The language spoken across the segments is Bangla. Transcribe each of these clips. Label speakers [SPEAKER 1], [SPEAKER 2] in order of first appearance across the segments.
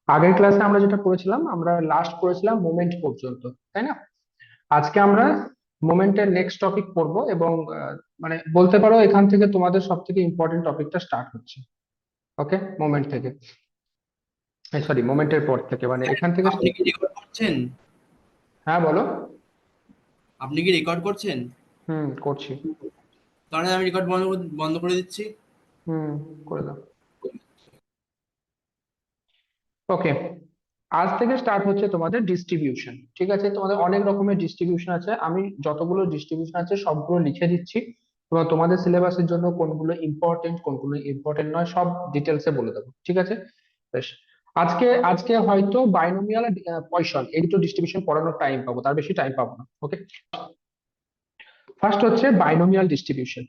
[SPEAKER 1] আগের ক্লাসে আমরা যেটা করেছিলাম, আমরা লাস্ট করেছিলাম মোমেন্ট পর্যন্ত, তাই না? আজকে আমরা মোমেন্টের নেক্সট টপিক পড়বো এবং মানে বলতে পারো এখান থেকে তোমাদের সব থেকে ইম্পর্টেন্ট টপিকটা স্টার্ট হচ্ছে। ওকে, মোমেন্ট থেকে, সরি মোমেন্টের পর থেকে, মানে এখান থেকে।
[SPEAKER 2] আপনি কি রেকর্ড করছেন?
[SPEAKER 1] হ্যাঁ বলো।
[SPEAKER 2] আপনি কি রেকর্ড করছেন?
[SPEAKER 1] হুম, করছি।
[SPEAKER 2] তাহলে আমি রেকর্ড বন্ধ করে দিচ্ছি।
[SPEAKER 1] হুম, করে দাও। ওকে, আজ থেকে স্টার্ট হচ্ছে তোমাদের ডিস্ট্রিবিউশন। ঠিক আছে, তোমাদের অনেক রকমের ডিস্ট্রিবিউশন আছে, আমি যতগুলো ডিস্ট্রিবিউশন আছে সবগুলো লিখে দিচ্ছি। এবং তোমাদের সিলেবাসের জন্য কোনগুলো ইম্পর্টেন্ট কোনগুলো ইম্পর্টেন্ট নয় সব ডিটেলসে বলে দেবো, ঠিক আছে? বেশ, আজকে আজকে হয়তো বাইনোমিয়াল আর পয়সন এই দুটো ডিস্ট্রিবিউশন পড়ানোর টাইম পাবো, তার বেশি টাইম পাবো না। ওকে, ফার্স্ট হচ্ছে binomial distribution.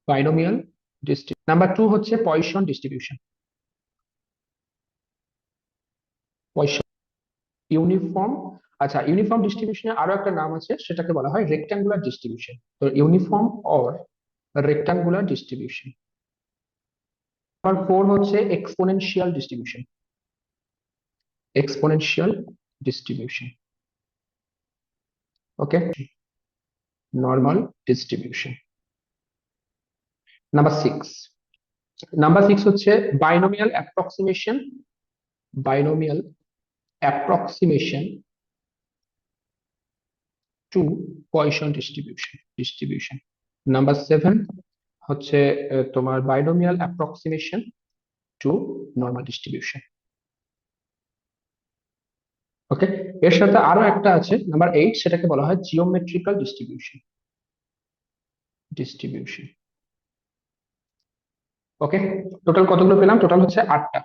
[SPEAKER 1] Binomial distribution number two হচ্ছে পয়সন ডিস্ট্রিবিউশন। ইউনিফর্ম, আচ্ছা ইউনিফর্ম ডিস্ট্রিবিউশনের আরো একটা নাম আছে, সেটাকে বলা হয় রেক্ট্যাঙ্গুলার ডিস্ট্রিবিউশন। তো uniform or rectangular distribution. Number four হচ্ছে exponential distribution. Exponential distribution. Okay, normal distribution. Number six, number six হচ্ছে binomial approximation. Binomial approximation to Poisson distribution. Number seven হচ্ছে তোমার binomial approximation to normal distribution. Okay, এর সাথে আরো একটা আছে নাম্বার এইট, সেটাকে বলা হয় জিওমেট্রিক্যাল ডিস্ট্রিবিউশন। ওকে, টোটাল কতগুলো পেলাম? টোটাল হচ্ছে আটটা।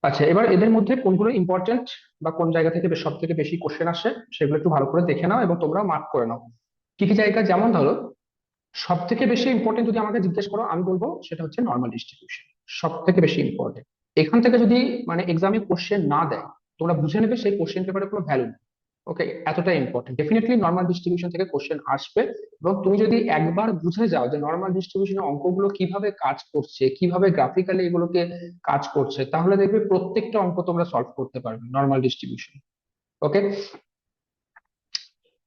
[SPEAKER 1] আচ্ছা, এবার এদের মধ্যে কোনগুলো ইম্পর্টেন্ট বা কোন জায়গা থেকে সব থেকে বেশি কোশ্চেন আসে সেগুলো একটু ভালো করে দেখে নাও এবং তোমরা মার্ক করে নাও। কি কি জায়গা, যেমন ধরো সব থেকে বেশি ইম্পর্টেন্ট যদি আমাকে জিজ্ঞেস করো, আমি বলবো সেটা হচ্ছে নর্মাল ডিস্ট্রিবিউশন। সব থেকে বেশি ইম্পর্টেন্ট। এখান থেকে যদি মানে এক্সামে কোশ্চেন না দেয়, তোমরা বুঝে নেবে সেই কোশ্চেন পেপারে কোনো ভ্যালু নেই। ওকে, এতটা ইম্পর্টেন্ট, ডেফিনেটলি নর্মাল ডিস্ট্রিবিউশন থেকে কোশ্চেন আসবে। এবং তুমি যদি একবার বুঝে যাও যে নর্মাল ডিস্ট্রিবিউশনের অঙ্কগুলো কিভাবে কাজ করছে, কিভাবে গ্রাফিক্যালি এগুলোকে কাজ করছে, তাহলে দেখবে প্রত্যেকটা অঙ্ক তোমরা সলভ করতে পারবে নর্মাল ডিস্ট্রিবিউশন। ওকে,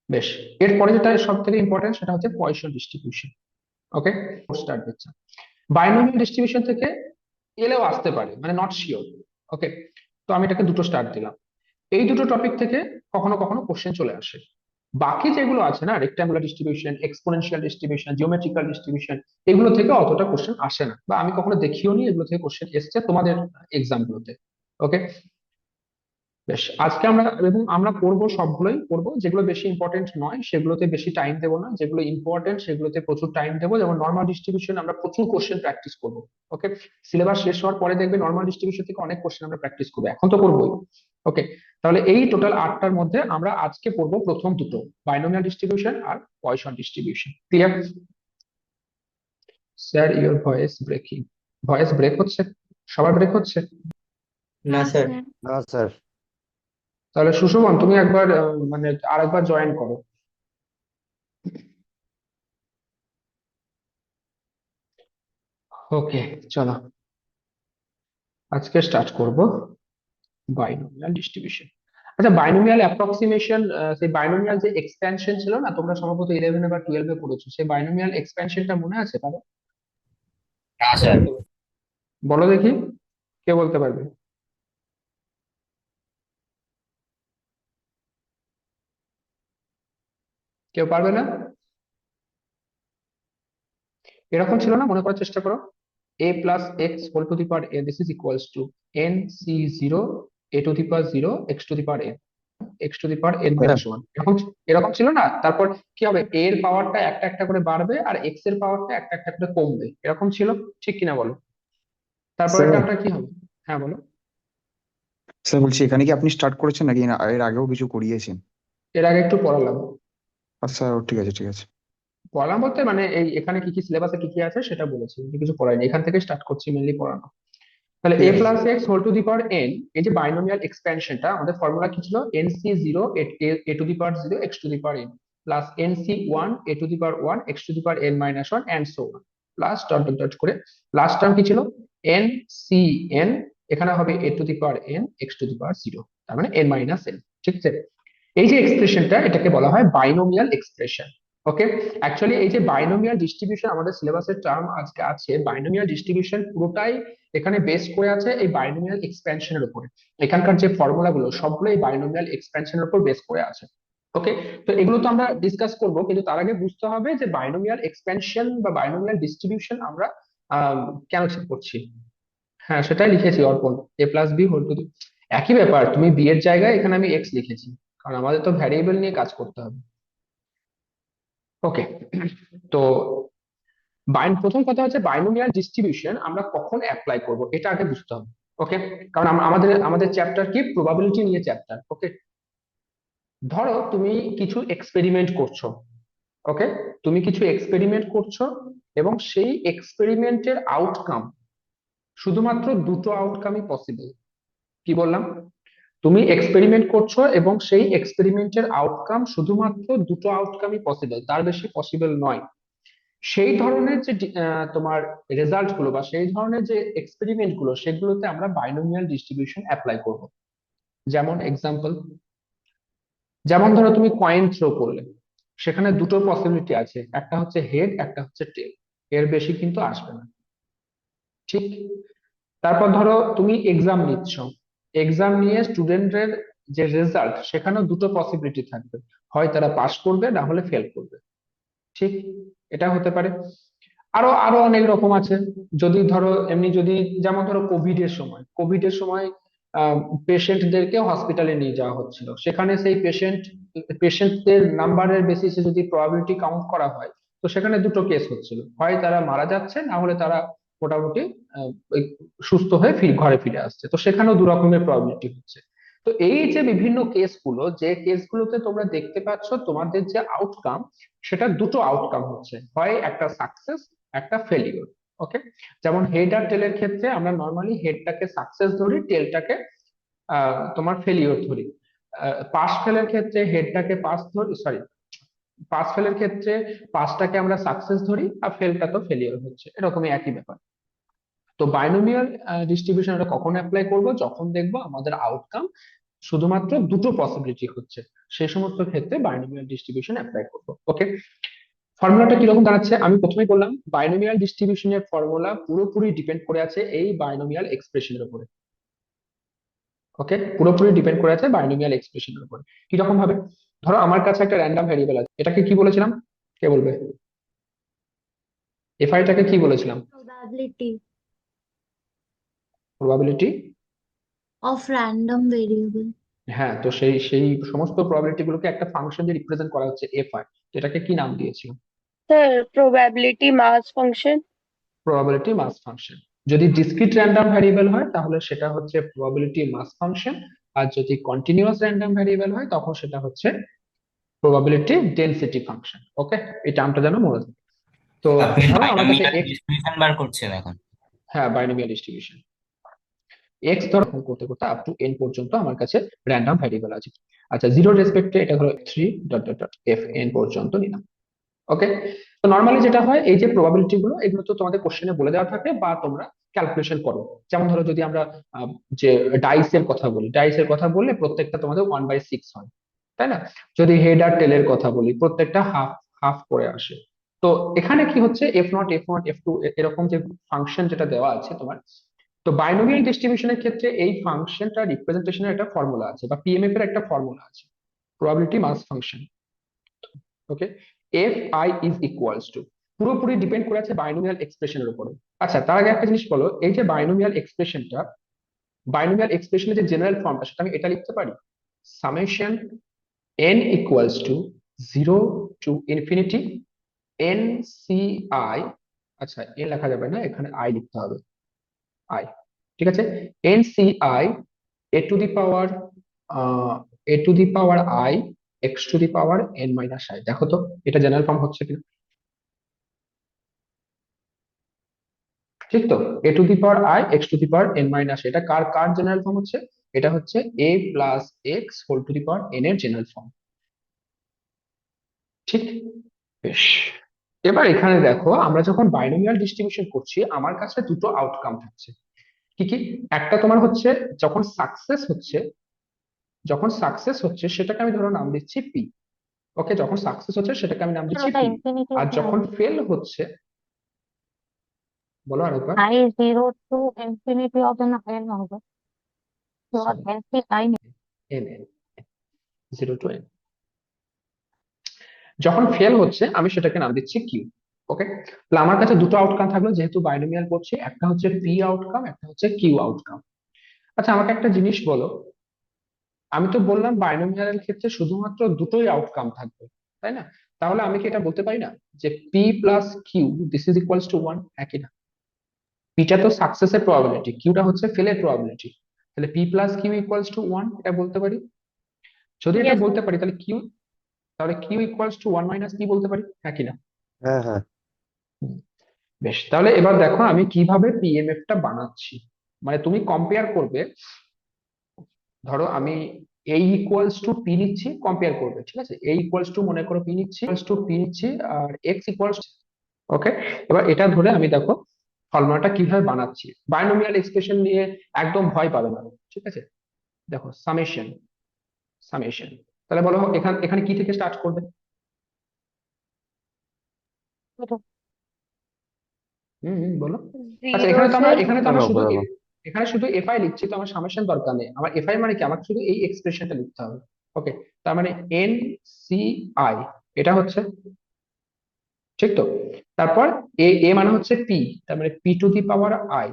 [SPEAKER 1] বেশ, এরপরে যেটা সব থেকে ইম্পর্টেন্ট সেটা হচ্ছে পয়সন ডিস্ট্রিবিউশন। ওকে, স্টার্ট দিচ্ছে। বাইনোমিয়াল ডিস্ট্রিবিউশন থেকে এলেও আসতে পারে, মানে নট শিওর। ওকে, তো আমি এটাকে দুটো স্টার দিলাম। এই দুটো টপিক থেকে কখনো কখনো কোশ্চেন চলে আসে। বাকি যেগুলো আছে না, rectangular distribution, exponential distribution, geometrical distribution, এগুলো থেকে অতটা কোশ্চেন আসে না, বা আমি কখনো দেখিও নি এগুলো থেকে কোশ্চেন এসছে তোমাদের এক্সাম গুলোতে। ওকে, বেশ, আজকে আমরা এবং আমরা পড়বো, সবগুলোই পড়বো। যেগুলো বেশি ইম্পর্টেন্ট নয় সেগুলোতে বেশি টাইম দেবো না, যেগুলো ইম্পর্টেন্ট সেগুলোতে প্রচুর টাইম দেবো। যেমন নর্মাল ডিস্ট্রিবিউশন আমরা প্রচুর কোশ্চেন প্র্যাকটিস করবো। ওকে, সিলেবাস শেষ হওয়ার পরে দেখবে নর্মাল ডিস্ট্রিবিউশন থেকে অনেক কোশ্চেন আমরা প্র্যাকটিস করবো, এখন তো করবোই। ওকে, তাহলে এই টোটাল আটটার মধ্যে আমরা আজকে পড়বো প্রথম দুটো, বাইনোমিয়াল ডিস্ট্রিবিউশন আর Poisson distribution. Clear? Sir your voice breaking. Voice break হচ্ছে? সবার ব্রেক হচ্ছে?
[SPEAKER 3] না স্যার।
[SPEAKER 4] না স্যার।
[SPEAKER 1] তাহলে সুশোভন তুমি একবার মানে আরেকবার জয়েন করো। ওকে, চলো আজকে স্টার্ট করব বাইনোমিয়াল ডিস্ট্রিবিউশন। আচ্ছা, বাইনোমিয়াল অ্যাপ্রক্সিমেশন, সেই বাইনোমিয়াল যে এক্সপ্যানশন ছিল না, তোমরা সম্ভবত 11 বা 12 পড়েছো, সেই বাইনোমিয়াল এক্সপ্যানশনটা মনে আছে কারো?
[SPEAKER 3] না স্যার।
[SPEAKER 1] বলো দেখি, কে বলতে পারবে? কেউ পারবে না? এরকম ছিল না, মনে করার চেষ্টা করো। a plus X whole to the power a, this is equals to n c0 a to the power 0 x to the power n, x to the power n
[SPEAKER 4] হ্যাঁ
[SPEAKER 1] মাইনাস ওয়ান। এরকম এরকম ছিল না? তারপর কি হবে, a এর পাওয়ারটা একটা একটা করে বাড়বে আর x এর পাওয়ারটা একটা একটা করে কমবে, এরকম ছিল, ঠিক কিনা বলো? তারপরে
[SPEAKER 4] স্যার।
[SPEAKER 1] টার্মটা কি হবে? হ্যাঁ বলো।
[SPEAKER 4] স্যার বলছি, এখানে কি আপনি স্টার্ট করেছেন নাকি এর আগেও কিছু করিয়েছেন?
[SPEAKER 1] এর আগে একটু পড়ালাম।
[SPEAKER 4] আচ্ছা, ঠিক আছে ঠিক আছে।
[SPEAKER 1] পড়ালাম বলতে মানে এই এখানে কি কি সিলেবাসে কি কি আছে সেটা বলেছি, কিছু পড়াইনি, এখান থেকে স্টার্ট করছি মেনলি পড়ানো। তাহলে
[SPEAKER 4] ঠিক
[SPEAKER 1] a
[SPEAKER 4] আছে
[SPEAKER 1] plus
[SPEAKER 4] sir.
[SPEAKER 1] X whole to the power n, এই যে বাইনোমিয়াল এক্সপ্যানশনটা, আমাদের ফর্মুলা কি ছিল? N C zero A to the power 0 x to the power n plus N C one A to the power 1 x to the power n minus one, and so on, plus dot dot dot করে লাস্ট টার্ম কি ছিল? এন সি এন এখানে হবে a to the power n x to the power 0, তার মানে n মাইনাস n। ঠিক আছে, এই যে এক্সপ্রেশনটা এটাকে বলা হয় বাইনোমিয়াল এক্সপ্রেশন। ওকে, অ্যাকচুয়ালি এই যে বাইনোমিয়াল ডিস্ট্রিবিউশন আমাদের সিলেবাসের টার্ম আজকে আছে, বাইনোমিয়াল ডিস্ট্রিবিউশন পুরোটাই এখানে বেস করে আছে এই বাইনোমিয়াল এক্সপ্যানশনের উপরে। এখানকার যে ফর্মুলা গুলো সবগুলো এই বাইনোমিয়াল এক্সপ্যানশনের উপর বেস করে আছে। ওকে, তো এগুলো তো আমরা ডিসকাস করব, কিন্তু তার আগে বুঝতে হবে যে বাইনোমিয়াল এক্সপ্যানশন বা বাইনোমিয়াল ডিস্ট্রিবিউশন আমরা আহ, কেন ঠিক করছি। হ্যাঁ, সেটাই লিখেছি Arpan, a plus B whole to the, একই ব্যাপার, তুমি বি এর জায়গায় এখানে আমি এক্স লিখেছি, কারণ আমাদের তো ভ্যারিয়েবল নিয়ে কাজ করতে হবে। ওকে, তো প্রথম কথা হচ্ছে বাইনোমিয়াল ডিস্ট্রিবিউশন আমরা কখন অ্যাপ্লাই করব এটা আগে বুঝতে হবে। ওকে, কারণ আমাদের আমাদের চ্যাপ্টার কি, প্রবাবিলিটি নিয়ে চ্যাপ্টার। ওকে, ধরো তুমি কিছু এক্সপেরিমেন্ট করছো। ওকে, তুমি কিছু এক্সপেরিমেন্ট করছো এবং সেই এক্সপেরিমেন্টের আউটকাম, শুধুমাত্র দুটো আউটকামই পসিবল। কি বললাম, তুমি এক্সপেরিমেন্ট করছো এবং সেই এক্সপেরিমেন্টের আউটকাম শুধুমাত্র দুটো আউটকামই পসিবল, তার বেশি পসিবল নয়। সেই ধরনের যে তোমার রেজাল্ট গুলো বা সেই ধরনের যে এক্সপেরিমেন্ট গুলো সেগুলোতে আমরা বাইনোমিয়াল ডিস্ট্রিবিউশন অ্যাপ্লাই করব। যেমন এক্সাম্পল, যেমন ধরো তুমি কয়েন থ্রো করলে, সেখানে দুটো পসিবিলিটি আছে, একটা হচ্ছে হেড, একটা হচ্ছে টেল, এর বেশি কিন্তু আসবে না। ঠিক, তারপর ধরো তুমি এক্সাম নিচ্ছ, এক্সাম নিয়ে স্টুডেন্টের যে রেজাল্ট সেখানেও দুটো পসিবিলিটি থাকবে, হয় তারা পাস করবে না হলে ফেল করবে। ঠিক, এটা হতে পারে। আরো আরো অনেক রকম আছে। যদি ধরো এমনি যদি, যেমন ধরো কোভিড এর সময় পেশেন্টদেরকে হসপিটালে নিয়ে যাওয়া হচ্ছিল, সেখানে সেই পেশেন্টদের নাম্বারের বেসিসে যদি প্রবাবিলিটি কাউন্ট করা হয়, তো সেখানে দুটো কেস হচ্ছিল, হয় তারা মারা যাচ্ছে না হলে তারা মোটামুটি ওই সুস্থ হয়ে ঘরে ফিরে আসছে, তো সেখানেও দু রকমের প্রবাবিলিটি হচ্ছে। তো এই যে বিভিন্ন কেসগুলো, যে কেসগুলোতে তোমরা দেখতে পাচ্ছ তোমাদের যে আউটকাম, সেটা দুটো আউটকাম হচ্ছে, হয় একটা সাকসেস, একটা ফেলিওর। ওকে, যেমন হেড আর টেলের ক্ষেত্রে আমরা নর্মালি হেডটাকে সাকসেস ধরি, টেলটাকে তোমার ফেলিওর ধরি। পাস ফেলের ক্ষেত্রে হেডটাকে পাস ধরি, সরি, পাস ফেলের ক্ষেত্রে পাসটাকে আমরা সাকসেস ধরি আর ফেলটা তো ফেলিওর হচ্ছে, এরকমই একই ব্যাপার। তো বাইনোমিয়াল ডিস্ট্রিবিউশন আমরা কখন অ্যাপ্লাই করব, যখন দেখবো আমাদের আউটকাম শুধুমাত্র দুটো পসিবিলিটি হচ্ছে, সেই সমস্ত ক্ষেত্রে বাইনোমিয়াল ডিস্ট্রিবিউশন অ্যাপ্লাই করবো। ওকে, ফর্মুলাটা কিরকম দাঁড়াচ্ছে, আমি প্রথমেই বললাম বাইনোমিয়াল ডিস্ট্রিবিউশনের ফর্মুলা পুরোপুরি ডিপেন্ড করে আছে এই বাইনোমিয়াল এক্সপ্রেশনের উপরে। ওকে, পুরোপুরি ডিপেন্ড করে আছে বাইনোমিয়াল এক্সপ্রেশনের উপরে। কিরকম ভাবে, ধরো আমার কাছে একটা র্যান্ডম ভ্যারিয়েবল আছে, এটাকে কি বলেছিলাম, কে বলবে, এফআইটাকে কি বলেছিলাম,
[SPEAKER 5] Probability
[SPEAKER 1] probability.
[SPEAKER 5] of random variable.
[SPEAKER 1] হ্যাঁ, তো সেই সেই সমস্ত প্রবাবিলিটি গুলোকে একটা ফাংশন দিয়ে রিপ্রেজেন্ট করা হচ্ছে এফআই, এটাকে কি নাম দিয়েছি,
[SPEAKER 6] Sir, probability mass function.
[SPEAKER 1] Probability mass function. যদি ডিসক্রিট র্যান্ডম ভ্যারিয়েবল হয় তাহলে সেটা হচ্ছে প্রবাবিলিটি মাস ফাংশন, আর যদি কন্টিনিউয়াস র্যান্ডম ভ্যারিয়েবল হয় তখন সেটা হচ্ছে প্রবাবিলিটি ডেনসিটি ফাংশন। ওকে, এই টার্মটা যেন মনে থাকে। তো
[SPEAKER 3] আপনি
[SPEAKER 1] ধরো আমার কাছে
[SPEAKER 3] বাইনোমিয়াল
[SPEAKER 1] এক্স,
[SPEAKER 3] ডিস্ট্রিবিউশন বার করছেন এখন?
[SPEAKER 1] হ্যাঁ বাইনোমিয়াল ডিস্ট্রিবিউশন, এক্স ধরো করতে করতে আপ টু এন পর্যন্ত আমার কাছে র্যান্ডম ভ্যারিয়েবল আছে। আচ্ছা, জিরো রেসপেক্টে এটা হলো 3 পর্যন্ত নিলাম। ওকে, তো নর্মালি যেটা হয়, এই যে প্রবাবিলিটি গুলো এগুলো তো তোমাদের কোশ্চেনে বলে দেওয়া থাকে বা তোমরা ক্যালকুলেশন করো। যেমন ধরো যদি আমরা যে ডাইসের কথা বলি, ডাইসের কথা বললে প্রত্যেকটা তোমাদের 1/6 হয়, তাই না? যদি হেড আর টেলের কথা বলি প্রত্যেকটা হাফ হাফ করে আসে। তো এখানে কি হচ্ছে, এফ নট এফ টু এরকম যে ফাংশন যেটা দেওয়া আছে তোমার, তো বাইনোমিয়াল ডিস্ট্রিবিউশনের ক্ষেত্রে এই ফাংশনটা রিপ্রেজেন্টেশনের একটা ফর্মুলা আছে বা পিএমএফ এর একটা ফর্মুলা আছে, probability mass function. Okay, F I is equals to, পুরোপুরি ডিপেন্ড করে আছে বাইনোমিয়াল এক্সপ্রেশনের উপরে। আচ্ছা, তার আগে একটা জিনিস বলো, এই যে বাইনোমিয়াল এক্সপ্রেশনটা, বাইনোমিয়াল এক্সপ্রেশনের যে জেনারেল ফর্মটা সেটা আমি এটা লিখতে পারি, summation N equals to 0 to infinity N C I, আচ্ছা এন লেখা যাবে না, এখানে আই লিখতে হবে, আই, ঠিক আছে, N C I A to the power A to the power I X to the power N minus I. দেখো তো এটা জেনারেল ফর্ম হচ্ছে কিনা, ঠিক তো, A to the power I X to the power N minus, এটা কার কার জেনারেল ফর্ম হচ্ছে, এটা হচ্ছে A plus X whole to the power N এর জেনারেল ফর্ম। ঠিক, বেশ। এবার এখানে দেখো আমরা যখন বাইনোমিয়াল ডিস্ট্রিবিউশন করছি আমার কাছে দুটো আউটকাম থাকছে, কি কি? একটা তোমার হচ্ছে যখন সাকসেস হচ্ছে সেটাকে আমি ধরো নাম দিচ্ছি পি। ওকে, যখন সাকসেস হচ্ছে সেটাকে আমি নাম
[SPEAKER 7] স্যার
[SPEAKER 1] দিচ্ছি
[SPEAKER 7] ওটা
[SPEAKER 1] পি।
[SPEAKER 7] ইনফিনিটি
[SPEAKER 1] আর
[SPEAKER 7] অফ
[SPEAKER 1] যখন
[SPEAKER 7] নাইন।
[SPEAKER 1] ফেল হচ্ছে, বলো আরেকবার।
[SPEAKER 7] I0 to infinity of an n হবে। তো nc i
[SPEAKER 1] N N, 0 to n। যখন ফেল হচ্ছে আমি সেটাকে নাম দিচ্ছি কিউ। ওকে, তাহলে আমার কাছে দুটো আউটকাম থাকলো, যেহেতু বাইনোমিয়াল করছি, একটা হচ্ছে পি আউটকাম, একটা হচ্ছে কিউ আউটকাম। আচ্ছা, আমাকে একটা জিনিস বলো, আমি তো বললাম বাইনোমিয়ালের ক্ষেত্রে শুধুমাত্র দুটোই আউটকাম থাকবে, তাই না? তাহলে আমি কি এটা বলতে পারি না যে P plus Q this is equals to one? একই না? পিটা তো সাকসেসের প্রবাবিলিটি, কিউটা হচ্ছে ফেলের প্রবাবিলিটি। তাহলে P plus Q equals to one, এটা বলতে পারি। যদি এটা
[SPEAKER 6] Yes, sir.
[SPEAKER 1] বলতে পারি তাহলে Q equals to one minus P বলতে পারি, একই না?
[SPEAKER 3] হ্যাঁ হ্যাঁ
[SPEAKER 1] বেশ, তাহলে এবার দেখো আমি কিভাবে পিএমএফ টা বানাচ্ছি। মানে তুমি কম্পেয়ার করবে, ধরো আমি এ ইকুয়ালস টু পি নিচ্ছি, কম্পেয়ার করবে, ঠিক আছে? এ ইকুয়ালস টু মনে করো পি নিচ্ছি, আর এক্স ইকুয়ালস, ওকে। এবার এটা ধরে আমি দেখো ফর্মুলাটা কিভাবে বানাচ্ছি। বাইনোমিয়াল এক্সপ্রেশন নিয়ে একদম ভয় পাবে না, ঠিক আছে? দেখো সামেশন, তাহলে বলো এখানে এখানে কি থেকে স্টার্ট করবে? বলো। আচ্ছা,
[SPEAKER 6] 0, sir.
[SPEAKER 1] এখানে তো আমরা
[SPEAKER 3] বরাবর
[SPEAKER 1] শুধু
[SPEAKER 3] বরাবর
[SPEAKER 1] এখানে শুধু এফআই লিখছি, তো আমার সামেশন দরকার নেই। আমার এফআই মানে কি, আমার শুধু এই এক্সপ্রেশনটা লিখতে হবে। ওকে, তার মানে এন সি আই, এটা হচ্ছে, ঠিক তো? তারপর এ এ মানে হচ্ছে পি, তার মানে P to the power I,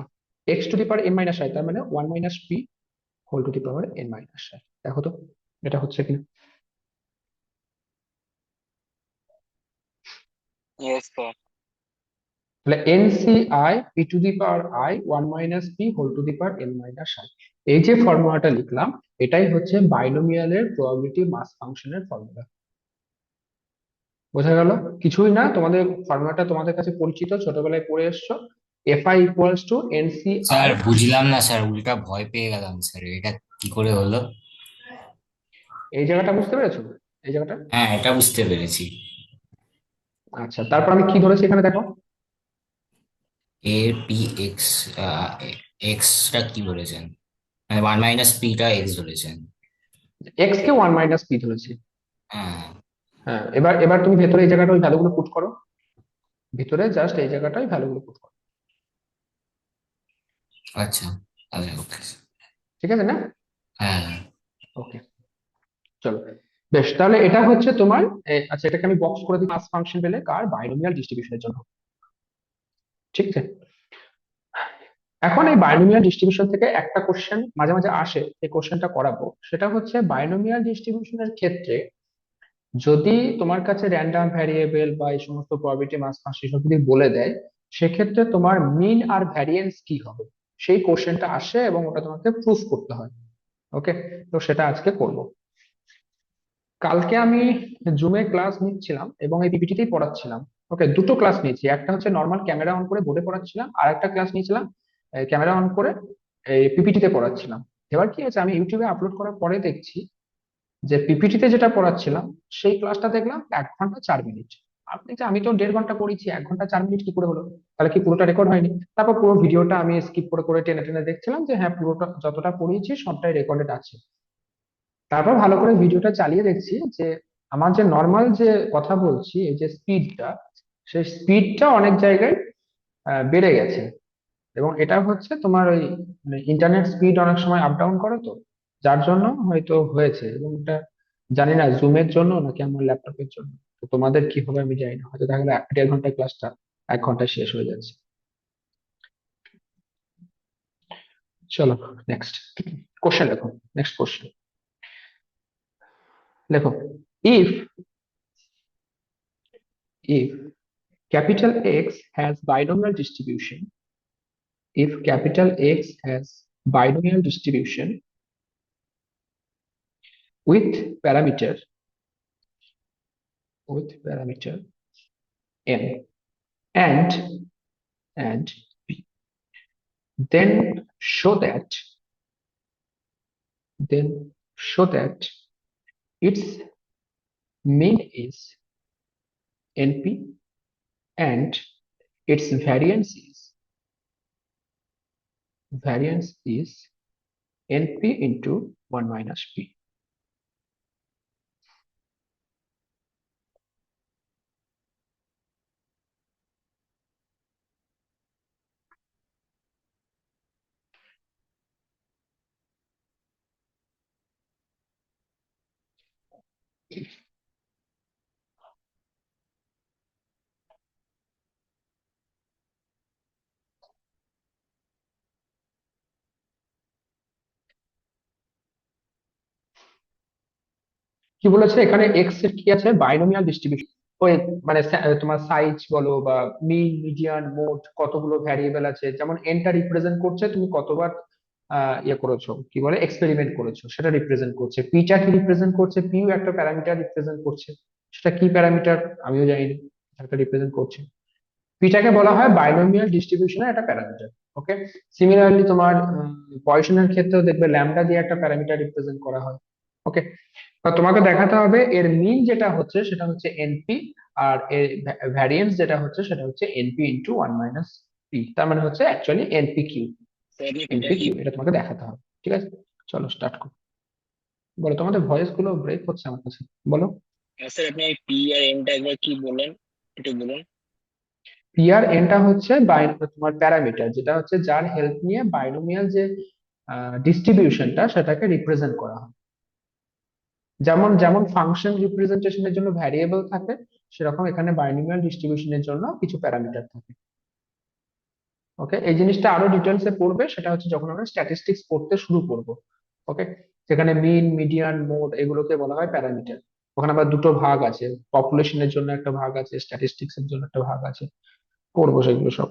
[SPEAKER 1] X to the power N minus I, তার মানে one minus P whole to the power N minus I. দেখো তো এটা হচ্ছে কিনা।
[SPEAKER 3] ইয়েস স্যার
[SPEAKER 1] তাহলে N C I P to the power I one minus P whole to the power N minus I, এই যে ফর্মুলাটা লিখলাম, এটাই হচ্ছে বাইনোমিয়ালের প্রবাবিলিটি মাস ফাংশনের ফর্মুলা। বোঝা গেল? কিছুই না, তোমাদের ফর্মুলাটা তোমাদের কাছে পরিচিত, ছোটবেলায় পড়ে এসছো। FI equals to N C I.
[SPEAKER 8] Sir বুঝলাম না স্যার, উল্টা ভয় পেয়ে গেলাম স্যার, এটা কি করে হলো?
[SPEAKER 1] এই জায়গাটা বুঝতে পেরেছো? এই জায়গাটা,
[SPEAKER 8] হ্যাঁ, এটা বুঝতে পেরেছি।
[SPEAKER 1] আচ্ছা, তারপর আমি কি ধরেছি এখানে দেখো।
[SPEAKER 8] এ পি এক্স, এক্সটা কি বলেছেন? মানে ওয়ান মাইনাস পিটা এক্স ধরেছেন।
[SPEAKER 1] এক্স কে ওয়ান মাইনাস পি ধরেছি।
[SPEAKER 8] হ্যাঁ।
[SPEAKER 1] হ্যাঁ, এবার এবার তুমি ভেতরে এই জায়গাটা ওই ভ্যালুগুলো পুট করো, ভিতরে জাস্ট এই জায়গাটাই ভ্যালুগুলো পুট করো।
[SPEAKER 8] আচ্ছা আচ্ছা, ওকে।
[SPEAKER 1] ঠিক আছে না?
[SPEAKER 8] হ্যাঁ।
[SPEAKER 1] ওকে, চলো। বেশ, তাহলে এটা হচ্ছে তোমার আচ্ছা, এটাকে আমি বক্স করে দিই মাস ফাংশন পেলে কার বাইনোমিয়াল ডিস্ট্রিবিউশনের জন্য, ঠিক আছে? এখন এই বাইনোমিয়াল ডিস্ট্রিবিউশন থেকে একটা কোশ্চেন মাঝে মাঝে আসে, এই কোশ্চেনটা করাবো। সেটা হচ্ছে বাইনোমিয়াল ডিস্ট্রিবিউশনের ক্ষেত্রে যদি তোমার কাছে র্যান্ডম ভ্যারিয়েবল বা এই সমস্ত প্রবাবিলিটি মাস ফাংশন সব যদি বলে দেয়, সেক্ষেত্রে তোমার মিন আর ভ্যারিয়েন্স কি হবে, সেই কোশ্চেনটা আসে এবং ওটা তোমাকে প্রুফ করতে হয়। ওকে, তো সেটা আজকে করব। কালকে আমি জুমে ক্লাস নিচ্ছিলাম এবং এই পিপিটিতেই পড়াচ্ছিলাম। ওকে, দুটো ক্লাস নিয়েছি, একটা হচ্ছে নর্মাল ক্যামেরা অন করে বোর্ডে পড়াচ্ছিলাম, আর একটা ক্লাস নিয়েছিলাম ক্যামেরা অন করে এই পিপিটিতে পড়াচ্ছিলাম। এবার কি হয়েছে, আমি ইউটিউবে আপলোড করার পরে দেখছি যে পিপিটিতে যেটা পড়াচ্ছিলাম সেই ক্লাসটা দেখলাম 1 ঘন্টা 4 মিনিট। আপনি যে আমি তো 1.5 ঘন্টা পড়েছি, 1 ঘন্টা 4 মিনিট কি করে হলো? তাহলে কি পুরোটা রেকর্ড হয়নি? তারপর পুরো ভিডিওটা আমি স্কিপ করে করে টেনে টেনে দেখছিলাম যে হ্যাঁ, পুরোটা যতটা পড়িয়েছি সবটাই রেকর্ডেড আছে। তারপর ভালো করে ভিডিওটা চালিয়ে দেখছি যে আমার যে নর্মাল যে কথা বলছি, এই যে স্পিডটা, সেই স্পিডটা অনেক জায়গায় বেড়ে গেছে। এবং এটা হচ্ছে তোমার ওই ইন্টারনেট স্পিড অনেক সময় আপ ডাউন করে, তো যার জন্য হয়তো হয়েছে। এবং এটা জানি না জুমের জন্য নাকি আমার ল্যাপটপের জন্য। তো তোমাদের কি হবে আমি জানি না, হয়তো দেখা গেলো 1.5 ঘন্টায় ক্লাসটা 1 ঘন্টায় শেষ হয়ে যাচ্ছে। চলো, নেক্সট কোশ্চেন দেখো। নেক্সট কোশ্চেন দেখো, if if capital X has binomial distribution, if capital X has binomial distribution with parameter n and p, then show that its mean is np and its variance is variance is np into 1 minus p. কি বলেছে এখানে এক্স এর কি আছে, বাইনোমিয়াল ডিস্ট্রিবিউশন। ওই মানে তোমার সাইজ বলো বা মিন মিডিয়ান মোড কতগুলো ভ্যারিয়েবল আছে, যেমন এনটা রিপ্রেজেন্ট করছে তুমি কতবার ইয়ে করেছো, কি বলে এক্সপেরিমেন্ট করেছো, সেটা রিপ্রেজেন্ট করছে। পিটা কি রিপ্রেজেন্ট করছে, পিও একটা প্যারামিটার রিপ্রেজেন্ট করছে, সেটা কি প্যারামিটার আমিও জানি না, একটা রিপ্রেজেন্ট করছে। পিটাকে বলা হয় বাইনোমিয়াল ডিস্ট্রিবিউশনের একটা প্যারামিটার। ওকে, সিমিলারলি তোমার পয়সনের ক্ষেত্রেও দেখবে ল্যামডা দিয়ে একটা প্যারামিটার রিপ্রেজেন্ট করা হয়। ওকে, তোমাকে দেখাতে হবে এর মিন যেটা হচ্ছে সেটা হচ্ছে এনপি, আর এর ভ্যারিয়েন্স যেটা হচ্ছে সেটা হচ্ছে এনপি ইন্টু 1 - পি, তার মানে হচ্ছে actually NP Q. NP Q এটা তোমাকে দেখাতে হবে। ঠিক আছে, চলো স্টার্ট করো। বলো, তোমাদের ভয়েস গুলো ব্রেক হচ্ছে আমার কাছে, বলো।
[SPEAKER 3] স্যার আপনি পি আর এনটা একবার কি বলেন, একটু বলুন।
[SPEAKER 1] পি আর এনটা হচ্ছে তোমার প্যারামিটার, যেটা হচ্ছে যার হেল্প নিয়ে বাইনোমিয়াল যে ডিস্ট্রিবিউশনটা সেটাকে রিপ্রেজেন্ট করা হয়। যেমন যেমন ফাংশন রিপ্রেজেন্টেশনের জন্য ভ্যারিয়েবল থাকে, সেরকম এখানে বাইনোমিয়াল ডিস্ট্রিবিউশনের জন্য কিছু প্যারামিটার থাকে। ওকে, এই জিনিসটা আরো ডিটেলসে পড়বে, সেটা হচ্ছে যখন আমরা স্ট্যাটিস্টিক্স পড়তে শুরু করব। ওকে, সেখানে মিন মিডিয়ান মোড এগুলোকে বলা হয় প্যারামিটার। ওখানে আবার দুটো ভাগ আছে, পপুলেশনের জন্য একটা ভাগ আছে, স্ট্যাটিস্টিক্স এর জন্য একটা ভাগ আছে, পড়বো সেগুলো সব।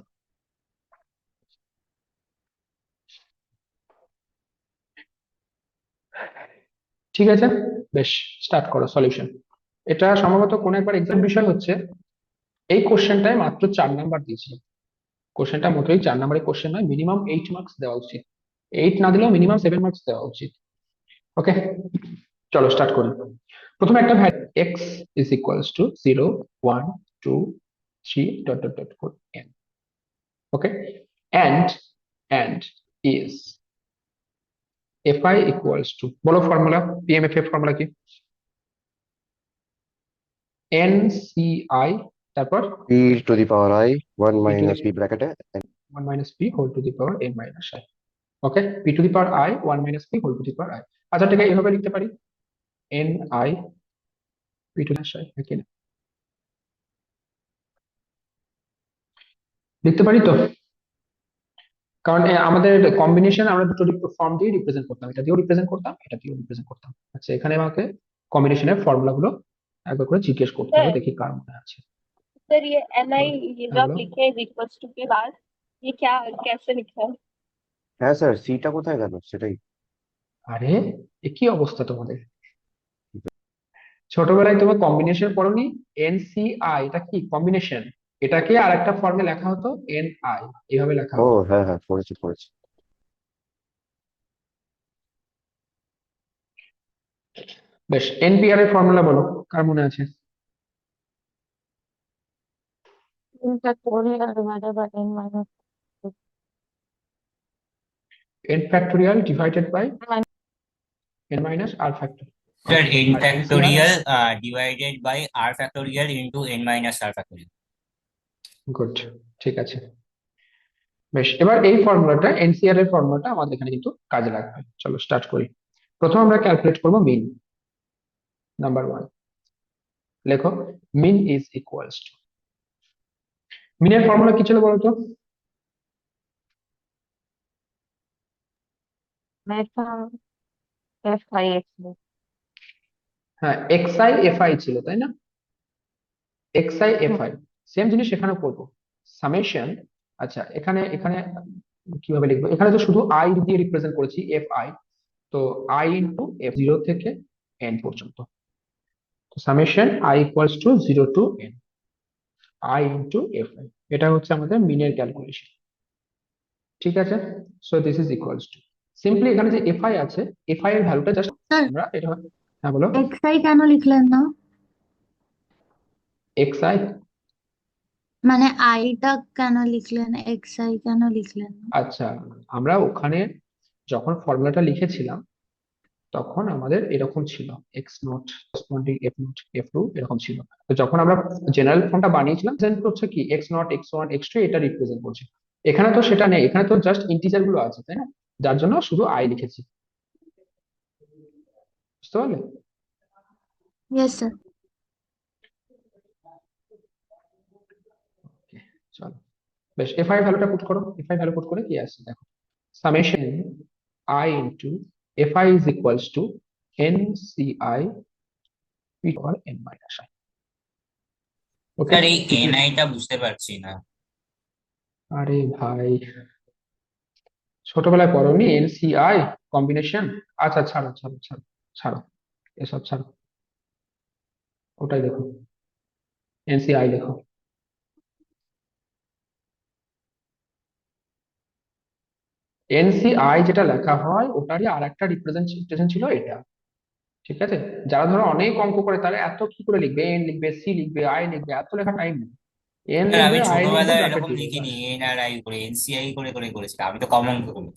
[SPEAKER 1] ঠিক আছে, বেশ, স্টার্ট করো সলিউশন। এটা সম্ভবত কোন একবার এক্সাম বিষয় হচ্ছে, এই কোশ্চেনটায় মাত্র 4 নাম্বার দিয়েছিল। কোশ্চেনটা মোটেই 4 নাম্বারের কোশ্চেন নয়, মিনিমাম 8 মার্কস দেওয়া উচিত। 8 না দিলেও মিনিমাম 7 মার্কস দেওয়া উচিত। ওকে, চলো স্টার্ট করি। প্রথমে একটা variable X is equals to 0 1 2 3 dot dot dot for n। Okay, and is fi equals to, বলো ফর্মুলা, পিএমএফ ফর্মুলা কি? nci, তারপর
[SPEAKER 3] P to the power I one
[SPEAKER 1] p to the
[SPEAKER 3] minus P ব্র্যাকেটে
[SPEAKER 1] 1 minus p whole to the power n minus i। Okay, p to the power I 1 minus p whole to the power i। আচ্ছা ঠিক আছে, এইভাবে লিখতে পারি ni p to the i, নাকি না? লিখতে পারি তো, কারণ আমাদের কম্বিনেশন আমরা দুটো ফর্ম দিয়ে রিপ্রেজেন্ট করতাম, এটা দিয়েও রিপ্রেজেন্ট করতাম, এটা দিয়েও রিপ্রেজেন্ট করতাম। আচ্ছা, এখানে আমাকে কম্বিনেশনের ফর্মুলা গুলো একবার করে জিজ্ঞেস করতে হবে,
[SPEAKER 6] सर
[SPEAKER 1] দেখি काর মনে আছে।
[SPEAKER 6] सर ये एन आई,
[SPEAKER 1] বলো,
[SPEAKER 6] ये जो
[SPEAKER 1] হ্যাঁ
[SPEAKER 6] आप
[SPEAKER 1] বলো।
[SPEAKER 6] लिखे हैं इक्वल्स टू के बाद, ये क्या कैसे लिखा है?
[SPEAKER 3] হ্যাঁ স্যার সিটা কোথায় গেল সেটাই।
[SPEAKER 1] আরে, এ কি অবস্থা তোমাদের, ছোটবেলায় তোমার কম্বিনেশন পড়োনি? এনসিআই এটা কি কম্বিনেশন, এটাকে আর একটা ফর্মে লেখা হতো এনআই, এইভাবে লেখা
[SPEAKER 3] ও
[SPEAKER 1] হতো।
[SPEAKER 3] হ্যাঁ হ্যাঁ পড়েছি পড়েছি।
[SPEAKER 1] বেশ, এনপিআর এর ফর্মুলা বলো, কার মনে আছে?
[SPEAKER 7] In factorial divided by n minus
[SPEAKER 1] n factorial divided by
[SPEAKER 7] minus
[SPEAKER 1] n minus R factor.
[SPEAKER 8] Sir, n
[SPEAKER 1] R NCR,
[SPEAKER 8] factorial divided by r factorial into n minus r factorial.
[SPEAKER 1] Good, ঠিক আছে। বেশ, এবার এই ফর্মুলাটা এনসিআর এর ফর্মুলাটা আমাদের এখানে কিন্তু কাজে লাগবে। চলো স্টার্ট করি। প্রথম আমরা ক্যালকুলেট করব মিন। নাম্বার 1, লেখো মিন ইজ ইকুয়ালস টু, মিনের ফর্মুলা কি ছিল বলতো?
[SPEAKER 7] fi x
[SPEAKER 1] হ্যাঁ, এক্সআই এফআই ছিল, তাই না? এক্সআই এফআই, সেম জিনিস এখানে করবো, সামেশন। আচ্ছা, এখানে এখানে কিভাবে লিখবো, এখানে তো শুধু আই দিয়ে রিপ্রেজেন্ট করেছি এফ আই, তো আই ইন্টু এফ 0 থেকে এন পর্যন্ত, তো summation I equals to 0 to N I into F I, এটা হচ্ছে আমাদের মিনের ক্যালকুলেশন। ঠিক আছে, so this is equals to, simply এখানে যে এফ আই আছে, এফ আই এর ভ্যালুটা জাস্ট
[SPEAKER 5] স্যার,
[SPEAKER 1] আমরা এটা, হ্যাঁ বলো।
[SPEAKER 5] এক্স আই কেন লিখলেন না?
[SPEAKER 1] এক্স আই,
[SPEAKER 5] মানে আইটা কেন লিখলেন, এক্স আই কেন লিখলেন না?
[SPEAKER 1] আচ্ছা, আমরা ওখানে যখন ফর্মুলাটা লিখেছিলাম তখন আমাদের এরকম ছিল, X naught corresponding F naught F two এরকম ছিল। তো যখন আমরা জেনারেল ফর্মটা বানিয়েছিলাম রিপ্রেজেন্ট করছে কি X naught X one X two, এটা রিপ্রেজেন্ট করছে। এখানে তো সেটা নেই, এখানে তো জাস্ট ইন্টিজার গুলো আছে, তাই না? যার জন্য শুধু আই লিখেছি। বুঝতে পারলে?
[SPEAKER 5] Yes sir.
[SPEAKER 1] Okay, চলো বেশ, এফ আই ভ্যালুটা পুট করো। এফ আই ভ্যালু পুট করে কি আসছে দেখো, summation I into F I is equals to N C I P power N minus I. Okay,
[SPEAKER 8] sir এই এনআই টা বুঝতে পারছি না।
[SPEAKER 1] আরে ভাই, ছোটবেলায় পড়োনি এনসিআই কম্বিনেশন? আচ্ছা, ছাড়ো ছাড়ো ছাড়ো ছাড়ো, এসব ছাড়ো, ওটাই দেখো, এনসিআই লেখো। এনসিআই যেটা লেখা হয় ওটারই আর একটা রিপ্রেজেন্টেশন ছিল এটা, ঠিক আছে? যারা ধরো অনেক অঙ্ক করে তারা এত কি করে লিখবে, এন লিখবে, সি লিখবে, আই লিখবে, এত লেখা টাইম নেই। এন
[SPEAKER 8] স্যার
[SPEAKER 1] লিখবে,
[SPEAKER 8] আমি
[SPEAKER 1] আই লিখবে,
[SPEAKER 8] ছোটবেলায়
[SPEAKER 1] ব্র্যাকেট
[SPEAKER 8] এরকম
[SPEAKER 1] লিখবে,
[SPEAKER 8] লিখিনি,
[SPEAKER 1] ব্যাস।
[SPEAKER 8] এনআরআই করে এনসিআই করে করে করেছিলাম, আমি তো কমন করি।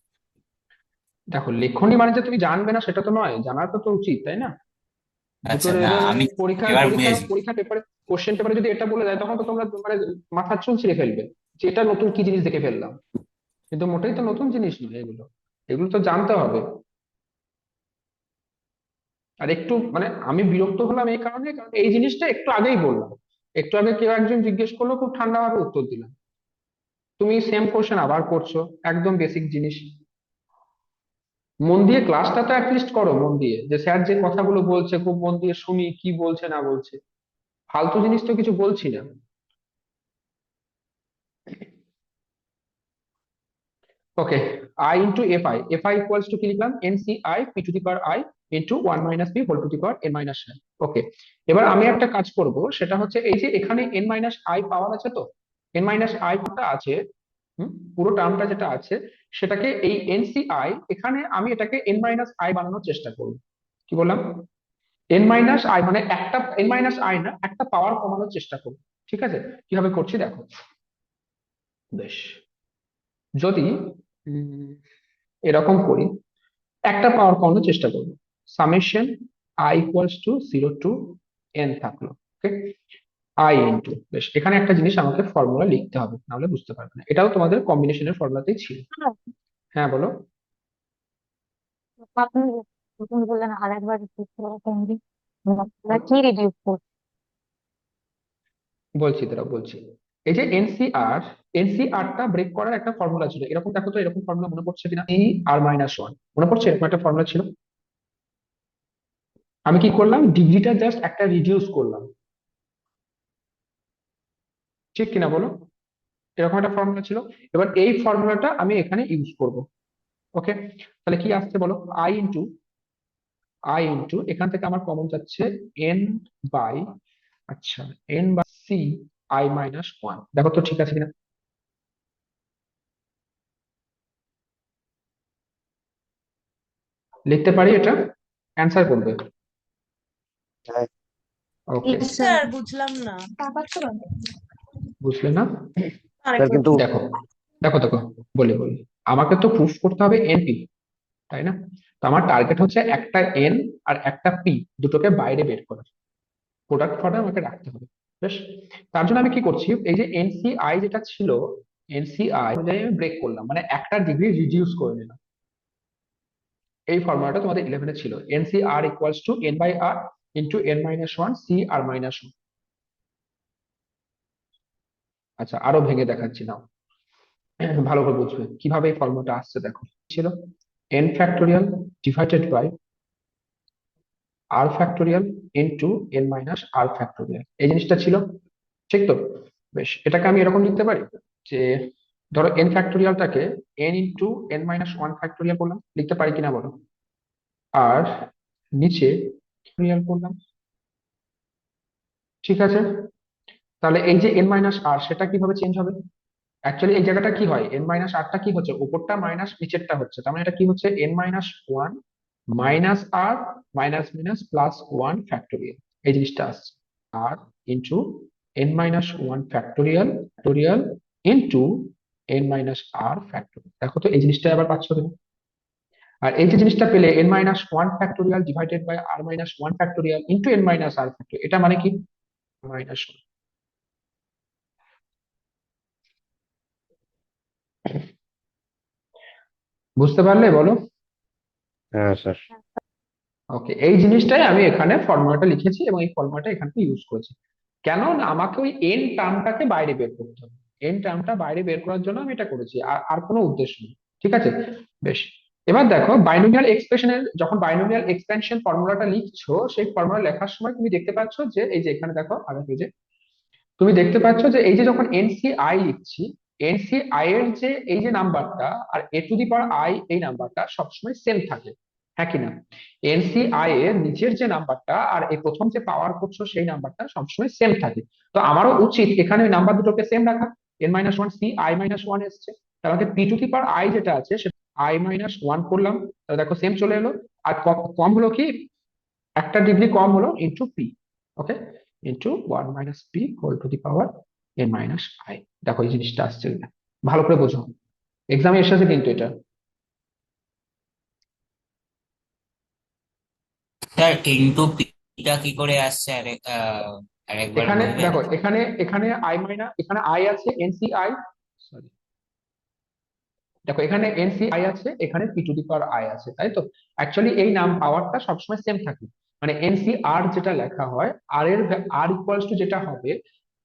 [SPEAKER 1] দেখো, লেখনি মানে যে তুমি জানবে না সেটা তো নয়, জানার তো উচিত, তাই না?
[SPEAKER 8] আচ্ছা,
[SPEAKER 1] দুটোর
[SPEAKER 8] না
[SPEAKER 1] এবার
[SPEAKER 8] আমি
[SPEAKER 1] পরীক্ষা
[SPEAKER 8] এবার
[SPEAKER 1] পরীক্ষা
[SPEAKER 8] বুঝেছি।
[SPEAKER 1] পরীক্ষা পেপারে, কোশ্চেন পেপারে যদি এটা বলে দেয় তখন তো তোমরা মানে মাথা চুল ছিঁড়ে ফেলবে যে এটা নতুন কি জিনিস দেখে ফেললাম। কিন্তু মোটেই তো নতুন জিনিস নয় এগুলো, এগুলো তো জানতে হবে। আর একটু মানে আমি বিরক্ত হলাম এই কারণে, কারণ এই জিনিসটা একটু আগেই বললাম, একটু আগে কেউ একজন জিজ্ঞেস করলো, খুব ঠান্ডা ভাবে উত্তর দিলাম, তুমি সেম কোশ্চেন আবার করছো, একদম বেসিক জিনিস। মন দিয়ে ক্লাসটা তো অ্যাটলিস্ট করো, মন দিয়ে, যে স্যার যে কথাগুলো বলছে খুব মন দিয়ে শুনি কি বলছে না বলছে। ফালতু জিনিস তো কিছু বলছি না। Okay, I into F I, F I equals to কি লিখলাম, N C I P to the power I into one minus P whole to the power N minus I. Okay, এবার আমি একটা কাজ করব, সেটা হচ্ছে এই যে এখানে এন মাইনাস আই পাওয়ার আছে, তো এন মাইনাস আই আছে, পুরো টার্মটা যেটা আছে সেটাকে এই এন সি আই, এখানে আমি এটাকে এন মাইনাস আই বানানোর চেষ্টা করব। কি বললাম? এন মাইনাস আই মানে একটা এন মাইনাস আই না, একটা পাওয়ার কমানোর চেষ্টা করব। ঠিক আছে, কিভাবে করছি দেখো। বেশ, যদি এরকম করি, একটা পাওয়ার কমানোর চেষ্টা করবো, summation I equals to zero to N থাকলো। ওকে, আই ইন্টু, বেশ, এখানে একটা জিনিস আমাকে ফর্মুলা লিখতে হবে, নাহলে বুঝতে পারবে না, এটাও তোমাদের কম্বিনেশনের ফর্মুলাতেই ছিল। হ্যাঁ বলো।
[SPEAKER 7] আপনি আপনি বললেন আরেকবার রিপিট করবেন কি? আমরা কি রিডিউস করছি?
[SPEAKER 1] বলছি দাঁড়াও, বলছি। এই যে এনসিআর, এনসিআরটা ব্রেক করার একটা ফর্মুলা ছিল, এরকম দেখো তো, এরকম ফর্মুলা মনে পড়ছে কিনা, ই আর মাইনাস ওয়ান, মনে পড়ছে এরকম একটা ফর্মুলা ছিল? আমি কি করলাম, ডিগ্রিটা জাস্ট একটা রিডিউস করলাম, ঠিক কিনা বলো? এরকম একটা ফর্মুলা ছিল। এবার এই ফর্মুলাটা আমি এখানে ইউজ করব। ওকে, তাহলে কি আসছে বলো, আই ইন্টু এখান থেকে আমার কমন যাচ্ছে এন বাই, আচ্ছা, N by C I minus one, দেখো তো ঠিক আছে কিনা। লিখতে পারি এটা? অ্যান্সার করবে?
[SPEAKER 4] হ্যাঁ
[SPEAKER 1] ওকে,
[SPEAKER 5] ইয়েস স্যার।
[SPEAKER 6] স্যার বুঝলাম না।
[SPEAKER 1] বুঝলে না?
[SPEAKER 4] স্যার কিন্তু
[SPEAKER 1] দেখো দেখো দেখো, বলি বলি, আমাকে তো প্রুফ করতে হবে এনপি, তাই না? তো আমার টার্গেট হচ্ছে একটা এন আর একটা পি, দুটোকে বাইরে বের করা, প্রোডাক্ট ফর্মে আমাকে রাখতে হবে। বেশ, তার জন্য আমি কি করছি, এই যে এনসিআই যেটা ছিল, এনসিআই ব্রেক করলাম, মানে একটা ডিগ্রি রিডিউস করে নিলাম। এই ফর্মুলাটা তোমাদের ইলেভেনে ছিল, NCR equals to N by R into N minus one C R minus one. আচ্ছা, আরো ভেঙে দেখাচ্ছি নাও, ভালো করে বুঝবে কিভাবে এই ফর্মুলাটা আসছে। দেখো, ছিল N factorial divided by R factorial into N minus R factorial, এই জিনিসটা ছিল, ঠিক তো? বেশ, এটাকে আমি এরকম লিখতে পারি যে, ধরো এন ফ্যাক্টোরিয়ালটাকে N into N minus one factorial করলাম, লিখতে পারি কিনা বলো? আর নিচে ফ্যাক্টোরিয়াল করলাম, ঠিক আছে? তাহলে এই যে এন মাইনাস আর, সেটা কিভাবে চেঞ্জ হবে? অ্যাকচুয়ালি এই জায়গাটা কি হয়, এন মাইনাস আরটা কি হচ্ছে, উপরটা মাইনাস নিচেরটা হচ্ছে, তার মানে এটা কি হচ্ছে, N minus one minus R minus minus plus one factorial, এই জিনিসটা আসছে, আর into n minus 1 factorial into n minus r factorial। দেখো তো এই জিনিসটা আবার পাচ্ছ তুমি। আর এই যে জিনিসটা পেলে n minus 1 factorial divided by r minus 1 factorial into n minus r factorial, এটা মানে কি মাইনাস। বুঝতে পারলে বলো?
[SPEAKER 9] হ্যাঁ স্যার।
[SPEAKER 1] ওকে, এই জিনিসটাই আমি এখানে ফর্মুলাটা লিখেছি এবং এই ফর্মুলাটা এখানে ইউজ করেছি। কেন না আমাকে ওই এন টার্মটাকে বাইরে বের করতে হবে, এন টার্মটা বাইরে বের করার জন্য আমি এটা করেছি, আর আর কোনো উদ্দেশ্য নেই। ঠিক আছে, বেশ। এবার দেখো বাইনোমিয়াল এক্সপ্রেশনের যখন বাইনোমিয়াল এক্সপেনশন ফর্মুলাটা লিখছো, সেই ফর্মুলা লেখার সময় তুমি দেখতে পাচ্ছ যে এই যে এখানে দেখো আগের পেজে তুমি দেখতে পাচ্ছ যে এই যে যখন এনসিআই লিখছি, এনসিআই এর যে এই যে নাম্বারটা আর A to the power I এই নাম্বারটা সবসময় সেম থাকে, হ্যাঁ কি না? এনসিআই এর নিচের যে নাম্বারটা আর এই প্রথম যে পাওয়ার করছো সেই নাম্বারটা সবসময় সেম থাকে। তো আমারও উচিত এখানে ওই নাম্বার দুটোকে সেম রাখা। N minus one C I minus one এসছে, তার মধ্যে P to the power I যেটা আছে সেটা আই মাইনাস ওয়ান করলাম, তাহলে দেখো সেম চলে এলো। আর কম হলো কি, একটা ডিগ্রি কম হলো into P. Okay, into 1 minus P whole to the power N minus I. দেখো এই জিনিসটা আসছে কিনা, ভালো করে বোঝো, এক্সামে এসেছে কিন্তু এটা।
[SPEAKER 8] স্যার ইনটু পিটা কি করে আসছে আরেকবার
[SPEAKER 1] এখানে
[SPEAKER 8] বলবেন?
[SPEAKER 1] দেখো, এখানে এখানে আই মাইনাস, এখানে আই আছে এনসিআই, সরি দেখো এখানে এনসিআই আছে, এখানে P to the power I আছে, তাই তো? অ্যাকচুয়ালি এই নাম পাওয়ারটা সবসময় সেম থাকে, মানে এনসিআর যেটা লেখা হয় আর এর আর ইকুয়ালস টু যেটা হবে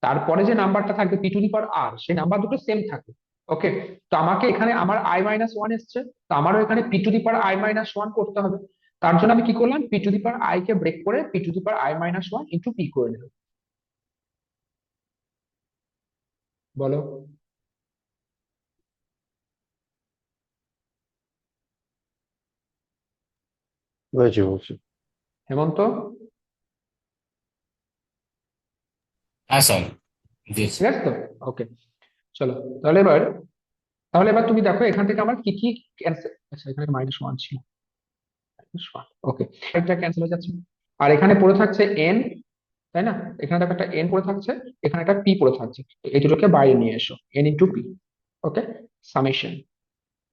[SPEAKER 1] তারপরে যে নাম্বারটা থাকবে পি টু দি পাওয়ার আর, সেই নাম্বার দুটো সেম থাকে। ওকে, তো আমাকে এখানে আমার আই মাইনাস ওয়ান এসছে, তো আমারও এখানে P to the power I minus one করতে হবে। তার জন্য আমি কি করলাম, P to the power I কে ব্রেক করে P to the power I minus one into P করে নিলাম। বলো।
[SPEAKER 9] বুঝেছি বুঝছি।
[SPEAKER 1] হেমন্ত?
[SPEAKER 8] হ্যাঁ স্যার, দিয়েছি।
[SPEAKER 1] ঠিক আছে তো? ওকে, চলো তাহলে এবার তুমি দেখো এখান থেকে আমার কি কি ক্যান্সেল, আচ্ছা এখানে মাইনাস ওয়ান ছিল, ওকে, এটা ক্যান্সেল হয়ে যাচ্ছে। আর এখানে পড়ে থাকছে এন, তাই না? এখানে দেখো একটা এন পড়ে থাকছে, এখানে একটা পি পড়ে থাকছে, তো এই দুটোকে বাইরে নিয়ে এসো, N into P. Okay, summation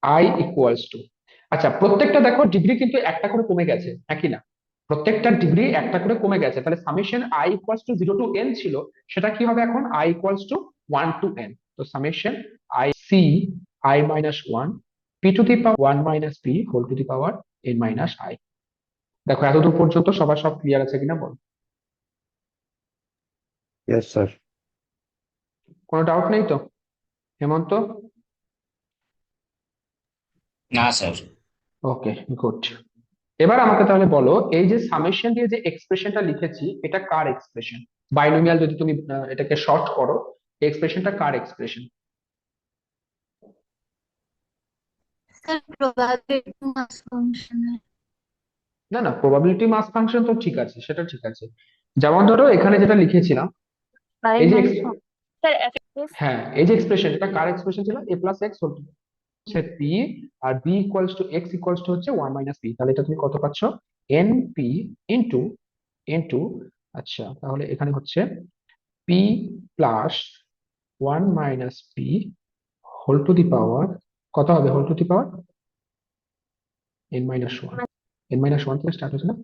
[SPEAKER 1] I equals two, আচ্ছা প্রত্যেকটা দেখো ডিগ্রি কিন্তু একটা করে কমে গেছে, একই না? প্রত্যেকটা ডিগ্রি একটা করে কমে গেছে, তাহলে summation I equals to zero to N ছিল, সেটা কি হবে এখন I equals to one to N. তো summation I C I minus one P to the power one minus P whole to the power N minus I. দেখো এতদূর পর্যন্ত সবার সব ক্লিয়ার আছে কিনা বল?
[SPEAKER 9] Yes sir.
[SPEAKER 1] কোনো ডাউট নেই তো? হেমন্ত?
[SPEAKER 8] না স্যার।
[SPEAKER 1] ওকে, গুড। এবার আমাকে তাহলে বলো, এই যে সামেশন দিয়ে যে এক্সপ্রেশনটা লিখেছি এটা কার এক্সপ্রেশন? বাইনোমিয়াল যদি তুমি এটাকে শর্ট করো, এক্সপ্রেশনটা কার এক্সপ্রেশন?
[SPEAKER 5] স্যার প্রবাবিলিটি মাস ফাংশনের।
[SPEAKER 1] না না, প্রবাবিলিটি মাস ফাংশন তো ঠিক আছে, সেটা ঠিক আছে। যেমন ধরো এখানে যেটা লিখেছিলাম,
[SPEAKER 7] I
[SPEAKER 1] এই যে
[SPEAKER 7] minus one.
[SPEAKER 6] Sir, f
[SPEAKER 1] হ্যাঁ এই যে এক্সপ্রেশন, এটা কার এক্সপ্রেশন ছিল? এ প্লাস এক্স হচ্ছে পি, আর B equals to X equals to হচ্ছে ওয়ান মাইনাস পি। তাহলে এটা তুমি কত পাচ্ছ? এন পি ইন্টু ইন্টু, আচ্ছা তাহলে এখানে হচ্ছে P plus one minus P whole to the power, কত হবে whole to the power? N minus one. N minus one থেকে স্টার্ট হচ্ছে না,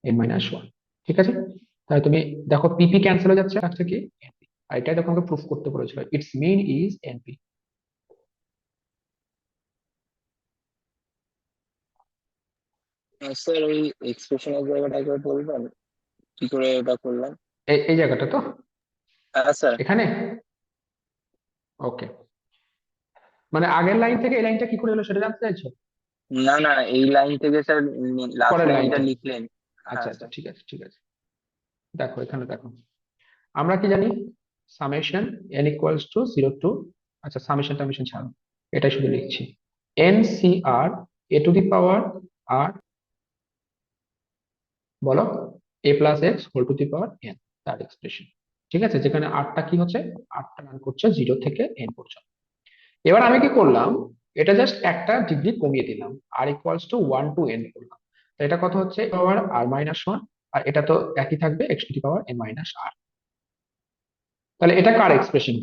[SPEAKER 1] এন মাইনাস ওয়ান। ঠিক আছে, তাহলে তুমি দেখো পিপি ক্যান্সেল হয়ে যাচ্ছে, একটা কি এনপি। আর এটাই দেখো আমাকে প্রুফ করতে বলেছিল, it's mean is NP.
[SPEAKER 3] Sir ওই এক্সপ্রেশনের জায়গাটা একবার বলবেন কি করে এটা করলাম?
[SPEAKER 1] এই এই জায়গাটা তো,
[SPEAKER 3] হ্যাঁ স্যার।
[SPEAKER 1] এখানে। ওকে, মানে আগের লাইন থেকে এই লাইনটা কি করে এলো সেটা জানতে চাইছো?
[SPEAKER 3] না না, এই লাইন থেকে স্যার লাস্ট
[SPEAKER 1] পরের
[SPEAKER 3] লাইন যেটা
[SPEAKER 1] লাইনটা,
[SPEAKER 3] লিখলেন।
[SPEAKER 1] আচ্ছা
[SPEAKER 3] হ্যাঁ
[SPEAKER 1] আচ্ছা
[SPEAKER 3] স্যার।
[SPEAKER 1] ঠিক আছে ঠিক আছে। দেখো এখানে দেখো, আমরা কি জানি summation N equals to zero to, আচ্ছা সামেশন টামেশন ছাড়ো, এটাই শুধু লিখছি, N C R A to the power R, বলো, A plus X whole to the power N, তার এক্সপ্রেশন। ঠিক আছে, যেখানে আটটা কি হচ্ছে, আটটা রান করছে জিরো থেকে এন পর্যন্ত। এবার আমি কি করলাম, এটা জাস্ট একটা ডিগ্রি কমিয়ে দিলাম, R equals to one to N করলাম। তো এটা কত হচ্ছে পাওয়ার আর মাইনাস ওয়ান, আর এটা তো একই থাকবে X to the power N minus R. তাহলে এটা কার এক্সপ্রেশন?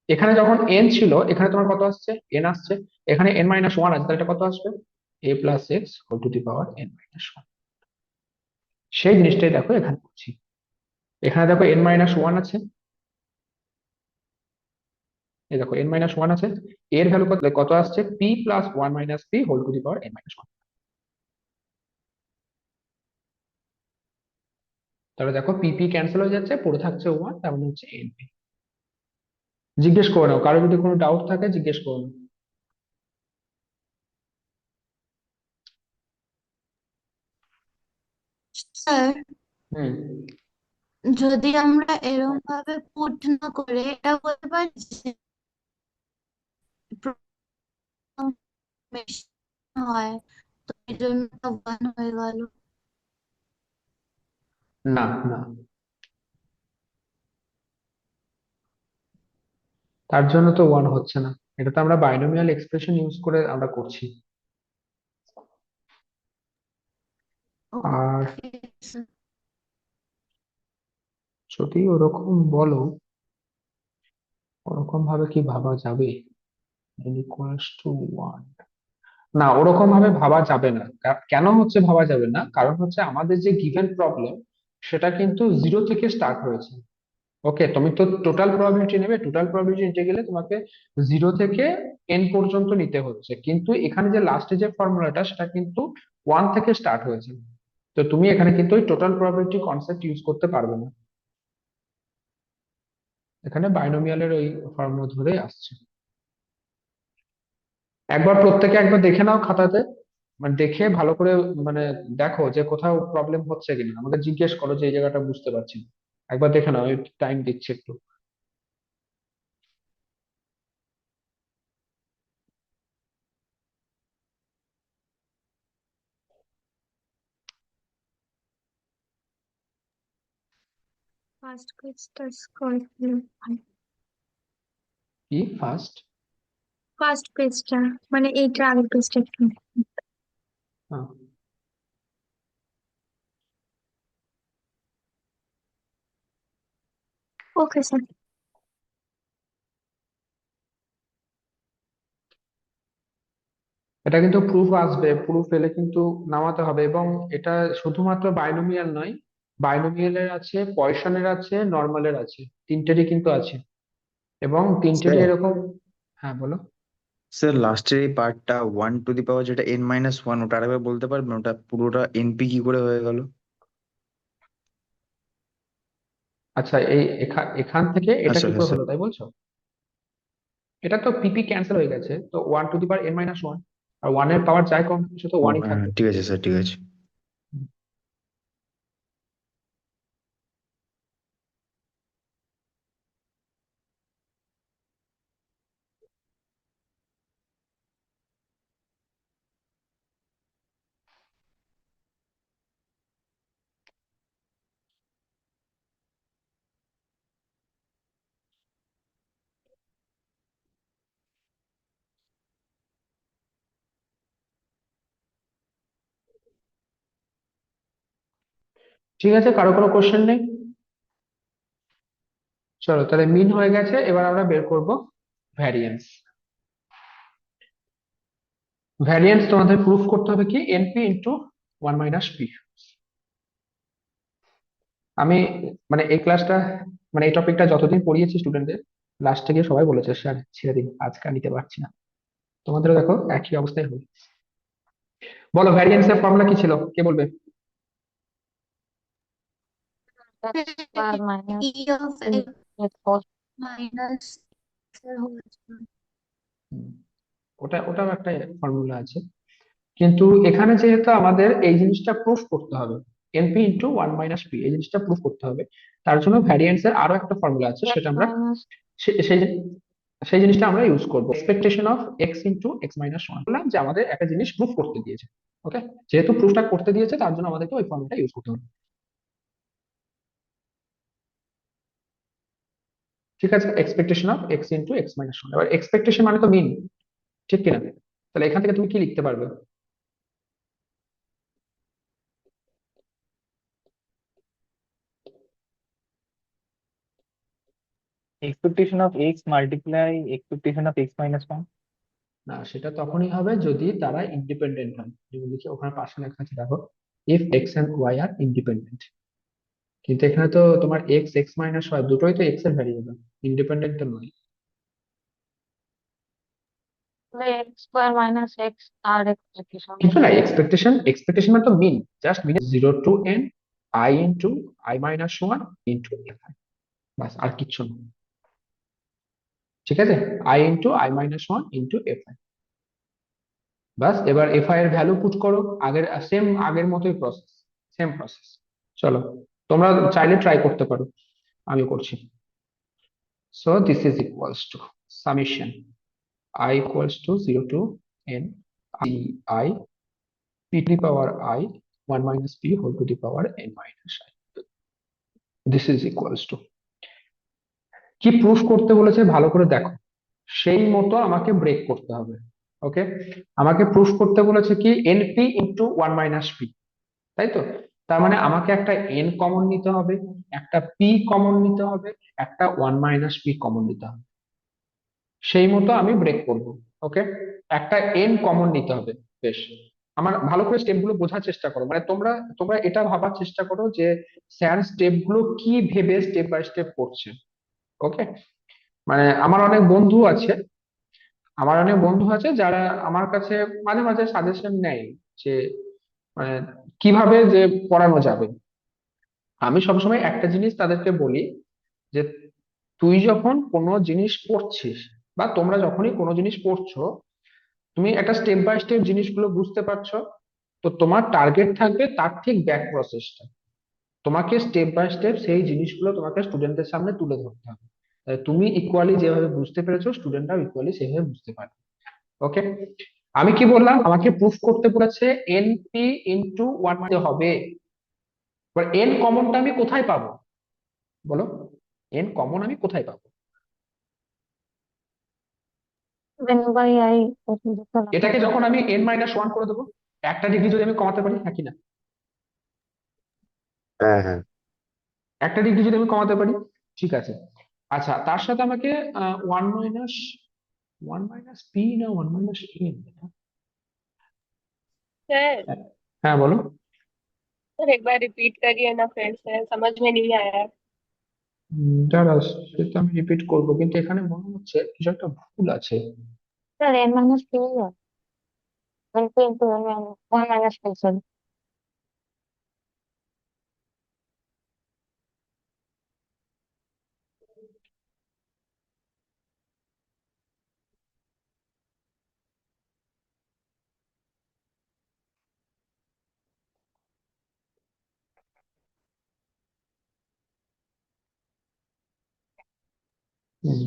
[SPEAKER 1] এখানে যখন n ছিল এখানে তোমার কত আসছে? n আসছে। এখানে n-1 আছে, তাহলে এটা কত আসবে? a plus X whole to the power n-1। সেই জিনিসটাই দেখো এখানে করছি। এখানে দেখো n-1 আছে, এই দেখো n-1 আছে, এর ভ্যালু কত কত আসছে? p plus 1 minus p whole to the power n-1। তাহলে দেখো p p ক্যান্সেল হয়ে যাচ্ছে, পড়ে থাকছে 1, তার মানে হচ্ছে np। জিজ্ঞেস করে নাও, কারো যদি কোনো ডাউট থাকে জিজ্ঞেস করো।
[SPEAKER 5] স্যার,
[SPEAKER 1] হুম।
[SPEAKER 5] যদি আমরা এরকম ভাবে পুট না করে এটা বলতে পারি যে প্রথম বেশি হয়, তো এই জন্য 1 হয়ে গেল।
[SPEAKER 1] না না, তার জন্য তো 1 হচ্ছে না। এটা তো আমরা বাইনোমিয়াল এক্সপ্রেশন ইউজ করে আমরা করছি। আর
[SPEAKER 5] ওকে স্যার।
[SPEAKER 1] যদি ওরকম বলো, ওরকম ভাবে কি ভাবা যাবে? n ইকুয়ালস টু 1, না ওরকম ভাবে ভাবা যাবে না। কেন হচ্ছে ভাবা যাবে না? কারণ হচ্ছে আমাদের যে গিভেন প্রবলেম সেটা কিন্তু 0 থেকে স্টার্ট হয়েছে। ওকে, তুমি তো টোটাল প্রবাবিলিটি নেবে, টোটাল প্রবাবিলিটি নিতে গেলে তোমাকে 0 থেকে n পর্যন্ত নিতে হচ্ছে, কিন্তু এখানে যে লাস্টে যে ফর্মুলাটা সেটা কিন্তু 1 থেকে স্টার্ট হয়েছে। তো তুমি এখানে কিন্তু ওই টোটাল প্রবাবিলিটি কনসেপ্ট ইউজ করতে পারবে না, এখানে বাইনোমিয়ালের ওই ফর্মুলা ধরেই আসছে। একবার প্রত্যেকে একবার দেখে নাও খাতাতে, মানে দেখে ভালো করে, মানে দেখো যে কোথাও প্রবলেম হচ্ছে কিনা, আমাকে জিজ্ঞেস করো যে এই জায়গাটা বুঝতে পারছি না। একবার দেখে নাও, টাইম দিচ্ছি একটু।
[SPEAKER 7] ফার্স্ট পেজটা স্ক্রল করলে
[SPEAKER 1] কি ফার্স্ট?
[SPEAKER 7] ফার্স্ট পেজটা মানে এইটার আগের পেজটা একটু। Okay sir.
[SPEAKER 1] এটা কিন্তু প্রুফ আসবে, প্রুফ এলে কিন্তু নামাতে হবে। এবং এটা শুধুমাত্র বাইনোমিয়াল নয়, বাইনোমিয়ালের আছে, পয়সনের আছে, নর্মালের আছে, তিনটেরই কিন্তু আছে। এবং তিনটেরই
[SPEAKER 4] স্যার,
[SPEAKER 1] এরকম। হ্যাঁ বলো।
[SPEAKER 4] স্যার লাস্টের এই পার্টটা 1 টু দি পাওয়ার যেটা n-1, ওটা আরেকবার বলতে পারবেন? ওটা পুরোটা এনপি কি করে হয়ে গেল?
[SPEAKER 1] আচ্ছা, এই এখান থেকে এটা
[SPEAKER 4] আচ্ছা
[SPEAKER 1] কি
[SPEAKER 4] আচ্ছা
[SPEAKER 1] করে
[SPEAKER 4] স্যার।
[SPEAKER 1] হলো তাই বলছো? এটা তো পিপি ক্যান্সেল হয়ে গেছে, তো 1 টু দি পাওয়ার n-1, আর 1 এর পাওয়ার যাই কম সে তো
[SPEAKER 4] ও
[SPEAKER 1] 1ই
[SPEAKER 4] হ্যাঁ,
[SPEAKER 1] থাকবে।
[SPEAKER 4] ঠিক আছে স্যার, ঠিক আছে।
[SPEAKER 1] ঠিক আছে, কারো কোনো কোশ্চেন নেই? চলো তাহলে মিন হয়ে গেছে, এবার আমরা বের করব ভ্যারিয়েন্স। ভ্যারিয়েন্স তোমাদের প্রুফ করতে হবে কি? NP into 1 - P. আমি মানে এই ক্লাসটা, মানে এই টপিকটা যতদিন পড়িয়েছি স্টুডেন্টদের, লাস্টে গিয়ে সবাই বলেছে স্যার ছেড়ে দিন, আজকে আর নিতে পারছি না। তোমাদেরও দেখো একই অবস্থায় হবে। বলো ভ্যারিয়েন্স এর ফর্মুলা কি ছিল, কে বলবে?
[SPEAKER 7] R minus
[SPEAKER 5] E of X minus whole square.
[SPEAKER 1] হুম, ওটাও একটা ফর্মুলা আছে, কিন্তু এখানে যেহেতু আমাদের এই জিনিসটা প্রুফ করতে হবে, এনপি ইন্টু 1 - পি, এই জিনিসটা প্রুফ করতে হবে। তার জন্য ভ্যারিয়েন্স এর আরো একটা ফর্মুলা আছে, সেটা আমরা
[SPEAKER 7] মাইনাস
[SPEAKER 1] সেই সেই জিনিসটা আমরা ইউজ করবো, expectation of X into x - 1। বললাম যে আমাদের একটা জিনিস প্রুফ করতে দিয়েছে। ওকে, যেহেতু প্রুফটা করতে দিয়েছে তার জন্য আমাদেরকে ওই ফর্মুলাটা ইউজ করতে হবে। ঠিক আছে, expectation of X into x - 1। এবার এক্সপেকটেশন মানে তো মিন, ঠিক কিনা? তাহলে এখান থেকে তুমি কি লিখতে পারবে?
[SPEAKER 10] expectation of x multiply expectation of x minus 1.
[SPEAKER 1] না, সেটা তখনই হবে যদি তারা ইন্ডিপেন্ডেন্ট হয়। যেমন দেখি ওখানে পাশে লেখা আছে, দেখো, if X and Y are independent. কিন্তু এখানে তো তোমার এক্স, এক্স মাইনাস ওয়াই দুটোই তো এক্স এর ভ্যারিয়েবল, ইন্ডিপেন্ডেন্ট তো নয়।
[SPEAKER 7] x square minus x আর expectation
[SPEAKER 1] কিছু না, এক্সপেকটেশন, এক্সপেকটেশন মানে তো mean, just mean 0 to n i into i minus 1 into fi, বাস, আর কিচ্ছু না। ঠিক আছে, i into i minus 1 into fi, বাস। এবার fi এর ভ্যালু পুট করো, আগের সেম, আগের মতোই প্রসেস, সেম প্রসেস। চলো, তোমরা চাইলে ট্রাই করতে পারো, আমি করছি। So this is equals two summation i equals to 0 to n i p to the power I 1 minus p whole to the power n minus I. This is equals to, কি প্রুফ করতে বলেছে ভালো করে দেখো, সেই মতো আমাকে ব্রেক করতে হবে। ওকে, আমাকে প্রুফ করতে বলেছে কি np ইন্টু 1 মাইনাস p, তাই তো? তার মানে আমাকে একটা n কমন নিতে হবে, একটা p কমন নিতে হবে, একটা 1 মাইনাস p কমন নিতে হবে, সেই মতো আমি ব্রেক করব। ওকে, একটা n কমন নিতে হবে। বেশ, আমার ভালো করে স্টেপ গুলো বোঝার চেষ্টা করো, মানে তোমরা তোমরা এটা ভাবার চেষ্টা করো যে স্যার স্টেপ গুলো কি ভেবে স্টেপ বাই স্টেপ করছে। ওকে, মানে আমার অনেক বন্ধু আছে যারা আমার কাছে মাঝে মাঝে সাজেশন নেয় যে মানে কিভাবে যে পড়ানো যাবে। আমি সবসময় একটা জিনিস তাদেরকে বলি যে তুই যখন কোনো জিনিস পড়ছিস, বা তোমরা যখনই কোনো জিনিস পড়ছো, তুমি একটা স্টেপ বাই স্টেপ জিনিসগুলো বুঝতে পারছো, তো তোমার টার্গেট থাকবে তার ঠিক ব্যাক প্রসেসটা, তোমাকে স্টেপ বাই স্টেপ সেই জিনিসগুলো তোমাকে স্টুডেন্টদের সামনে তুলে ধরতে হবে। তুমি ইকুয়ালি যেভাবে বুঝতে পেরেছো, স্টুডেন্টরাও ইকুয়ালি সেভাবে বুঝতে পারবে। ওকে, আমি কি বললাম, আমাকে প্রুফ করতে বলেছে এনপি ইন্টু 1 মানে হবে। এবার এন কমনটা আমি কোথায় পাবো বলো, এন কমন আমি কোথায় পাবো?
[SPEAKER 7] when by I
[SPEAKER 1] এটাকে যখন আমি n মাইনাস 1 করে দেবো, একটা ডিগ্রি যদি আমি কমাতে পারি, হ্যাঁ কি না?
[SPEAKER 9] হ্যাঁ হ্যাঁ
[SPEAKER 1] একটা ডিগ্রি যদি আমি কমাতে পারি, ঠিক আছে। আচ্ছা, তার সাথে আমাকে 1 মাইনাস পি না 1 মাইনাস এন?
[SPEAKER 6] सर
[SPEAKER 1] হ্যাঁ বলো।
[SPEAKER 6] सर एक बार रिपीट करिए ना, फिर से समझ में नहीं आया।
[SPEAKER 1] দাঁড়া, সেটা আমি রিপিট করবো, কিন্তু এখানে মনে হচ্ছে কিছু একটা ভুল আছে।
[SPEAKER 7] sir n minus p है into 1 minus p sorry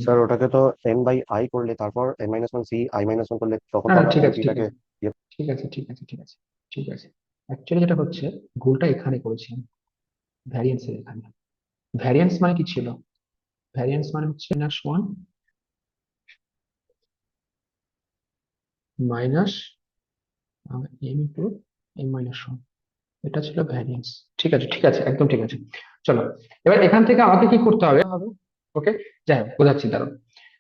[SPEAKER 9] sir ওটাকে তো n বাই i করলে তারপর n minus 1 c i minus 1 করলে তখন
[SPEAKER 1] না
[SPEAKER 9] তো
[SPEAKER 1] না,
[SPEAKER 9] আমরা
[SPEAKER 1] ঠিক আছে, ঠিক
[SPEAKER 9] np-টাকে
[SPEAKER 1] আছে, ঠিক আছে, ঠিক আছে, ঠিক আছে, ঠিক আছে। অ্যাকচুয়ালি যেটা হচ্ছে, ভুলটা এখানে করেছি, ভ্যারিয়েন্স এর এখানে। ভ্যারিয়েন্স মানে কি ছিল? ভ্যারিয়েন্স মানে হচ্ছে -1 minus m into m minus 1, এটা ছিল ভ্যারিয়েন্স। ঠিক আছে, ঠিক আছে, একদম ঠিক আছে। চলো, এবার এখান থেকে আমাকে কি করতে হবে? ওকে, যাই হোক, বোঝাচ্ছি দাঁড়াও।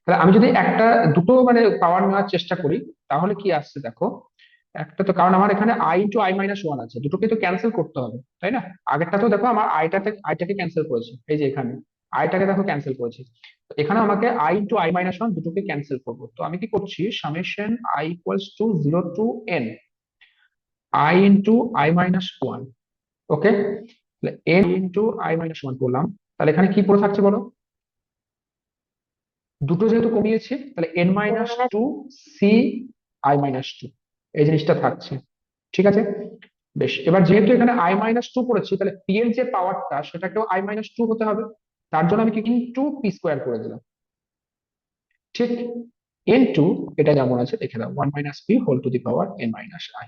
[SPEAKER 1] তাহলে আমি যদি একটা দুটো মানে পাওয়ার নেওয়ার চেষ্টা করি, তাহলে কি আসছে দেখো। একটা তো, কারণ আমার এখানে i ইন্টু i মাইনাস 1 আছে, দুটোকে তো ক্যান্সেল করতে হবে, তাই না? আগেরটা তো দেখো আমার আইটাকে ক্যান্সেল করেছে, এই যে এখানে আইটাকে দেখো ক্যান্সেল করেছে। তো এখানে আমাকে i ইন্টু i মাইনাস 1 দুটোকে ক্যান্সেল করবো, তো আমি কি করছি, summation i equals to 0 to n i into i minus 1। Okay, তাহলে n ইন্টু i মাইনাস 1 করলাম, তাহলে এখানে কি পড়ে থাকছে বলো? দুটো যেহেতু কমিয়েছে, তাহলে n minus 2 c i minus 2, এই জিনিসটা থাকছে। ঠিক আছে, বেশ। এবার যেহেতু এখানে i মাইনাস 2 করেছি, তাহলে p এর যে পাওয়ারটা সেটাকেও i মাইনাস 2 হতে হবে, তার জন্য আমি কি ইনটু p স্কোয়ার করে দিলাম। ঠিক, ইনটু এটা যেমন আছে দেখে দাও, 1 minus p whole to the power n minus i।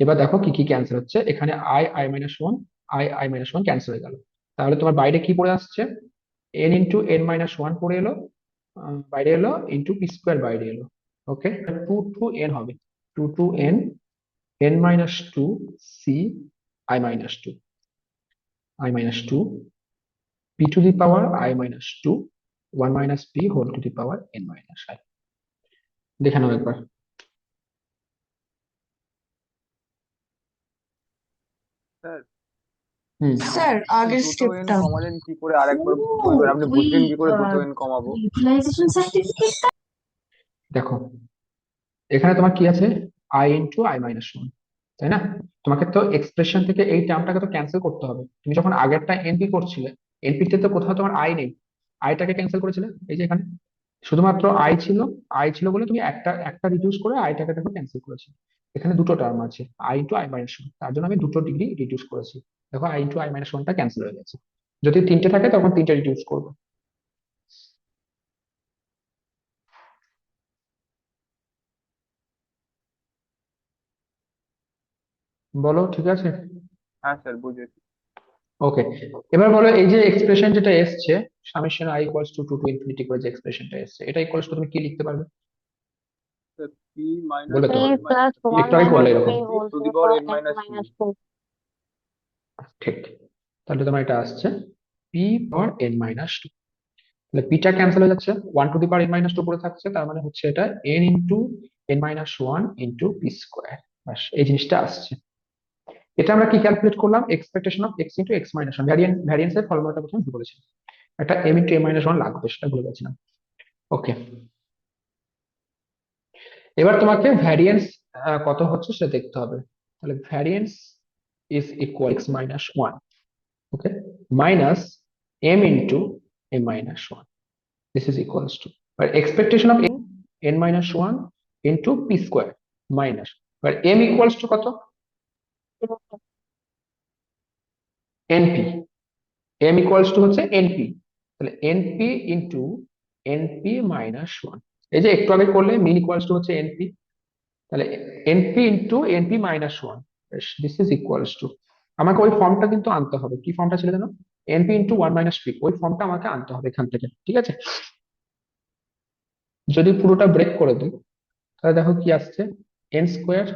[SPEAKER 1] এবার দেখো কি কি ক্যান্সেল হচ্ছে, এখানে i minus 1, i minus 1 cancel হয়ে গেল। তাহলে তোমার বাইরে কি পড়ে আসছে, n ইন্টু n মাইনাস 1 পড়ে এলো, বাইরে এলো, ইন্টু পি স্কোয়ার বাইরে এলো। ওকে, 2 টু n হবে, 2 to n, n minus 2 c i minus 2, i minus 2 p P to the power I minus two, one minus P whole to the power N minus I. দেখে নাও একবার।
[SPEAKER 3] স্যার
[SPEAKER 1] হুম
[SPEAKER 5] স্যার আগের
[SPEAKER 3] দুটো এন
[SPEAKER 5] স্টেপটা
[SPEAKER 3] কমালেন কি করে, আরেকবার বলবেন? আপনি
[SPEAKER 5] ওই
[SPEAKER 3] বুঝলেন কি করে দুটো এন কমাবো?
[SPEAKER 5] Utilisation certificate.
[SPEAKER 1] দেখো, এখানে তোমার কি আছে, I into I minus one, তাই না? তোমাকে তো এক্সপ্রেশন থেকে এই টার্মটাকে তো ক্যান্সেল করতে হবে। তুমি যখন আগেরটা এনপি করছিলে, এনপিতে তো কোথাও তোমার আই নেই, আইটাকে ক্যান্সেল করেছিলে এই যে এখানে শুধুমাত্র আই ছিল। আই ছিল বলে তুমি একটা একটা রিডিউস করে আইটাকে দেখো ক্যান্সেল করেছি। এখানে দুটো টার্ম আছে, I into I minus one, তার জন্য আমি দুটো ডিগ্রি রিডিউস করেছি। দেখো আই ইন্টু আই মাইনাস ওয়ানটা ক্যান্সেল হয়ে গেছে। যদি তিনটে থাকে তখন তিনটে রিডিউস করবো। বলো ঠিক আছে?
[SPEAKER 3] হ্যাঁ স্যার বুঝেছি।
[SPEAKER 1] ওকে, এবার বলো এই যে এক্সপ্রেশন যেটা এসছে, summation I equals to two to infinity করে যে এক্সপ্রেশনটা এসছে, এটা ইকুয়ালস টু তুমি কি লিখতে পারবে?
[SPEAKER 3] স্যার পি মাইনাস
[SPEAKER 1] বলবে তো?
[SPEAKER 7] P
[SPEAKER 3] one
[SPEAKER 7] plus
[SPEAKER 3] minus
[SPEAKER 7] one
[SPEAKER 1] একটু আগে করলে
[SPEAKER 7] মাইনাস
[SPEAKER 1] এরকম।
[SPEAKER 7] P whole
[SPEAKER 3] to
[SPEAKER 7] to
[SPEAKER 3] the
[SPEAKER 7] the
[SPEAKER 3] power
[SPEAKER 7] power
[SPEAKER 3] N
[SPEAKER 7] N
[SPEAKER 3] minus two.
[SPEAKER 7] Minus two.
[SPEAKER 1] ঠিক, তাহলে তোমার এটা আসছে P power N minus two. তাহলে পিটা ক্যান্সেল হয়ে যাচ্ছে, one to the power N minus two পড়ে থাকছে, তার মানে হচ্ছে এটা N into N minus one into P square. বাস এই জিনিসটা আসছে। এটা আমরা কি ক্যালকুলেট করলাম, expectation of X into X minus one. ভ্যারিয়েন্সের ফর্মুলাটা প্রথমে ভুলে বলেছিলাম, একটা M into M minus one লাগবে, সেটা ভুলে গেছিলাম। ওকে, এবার তোমাকে ভ্যারিয়েন্স কত হচ্ছে সেটা দেখতে হবে। তাহলে variance is equal X minus one, okay, minus M into M minus one, this is equals to expectation of N minus one into P square minus M equals to কত, এনপি। এম ইকুয়ালস টু হচ্ছে এনপি, তাহলে NP into NP minus one. এই যে একটু আগে করলে মিন ইকুয়ালস টু হচ্ছে এনপি, তাহলে NP into NP minus one, this is equals to, আমাকে ওই ফর্মটা কিন্তু আনতে হবে। কি ফর্মটা ছিল যেন, NP into one minus P, ওই ফর্মটা আমাকে আনতে হবে এখান থেকে, ঠিক আছে? যদি পুরোটা ব্রেক করে দিই তাহলে দেখো কি আসছে, N square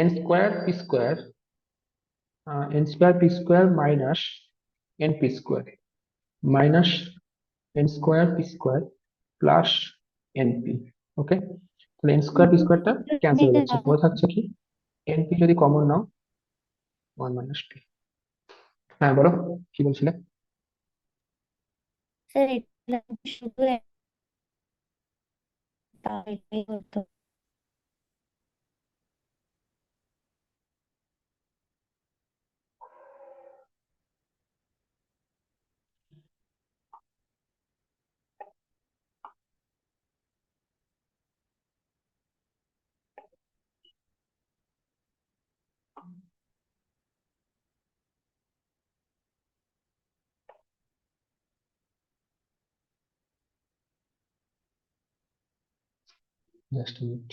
[SPEAKER 1] N square P square, N square P square minus N P square minus N square P square plus NP. Okay, তাহলে এন স্কোয়ার পি স্কোয়ারটা ক্যান্সেল হয়ে যাচ্ছে, পড়ে থাকছে কি, এনপি যদি কমন নাও ওয়ান মাইনাস পি। হ্যাঁ বলো, কি বলছিলে?
[SPEAKER 7] স্যার এটা শুধু এটাই হতো।
[SPEAKER 1] Just minute.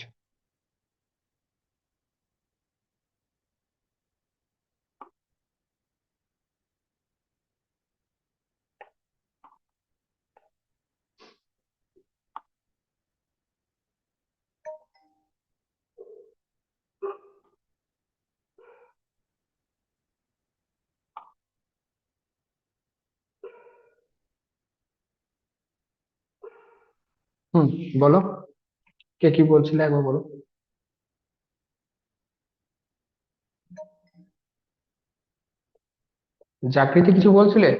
[SPEAKER 1] হুম, বলো, কে কি বলছিলে একবার বলো। জাকৃতি কিছু বলছিলে?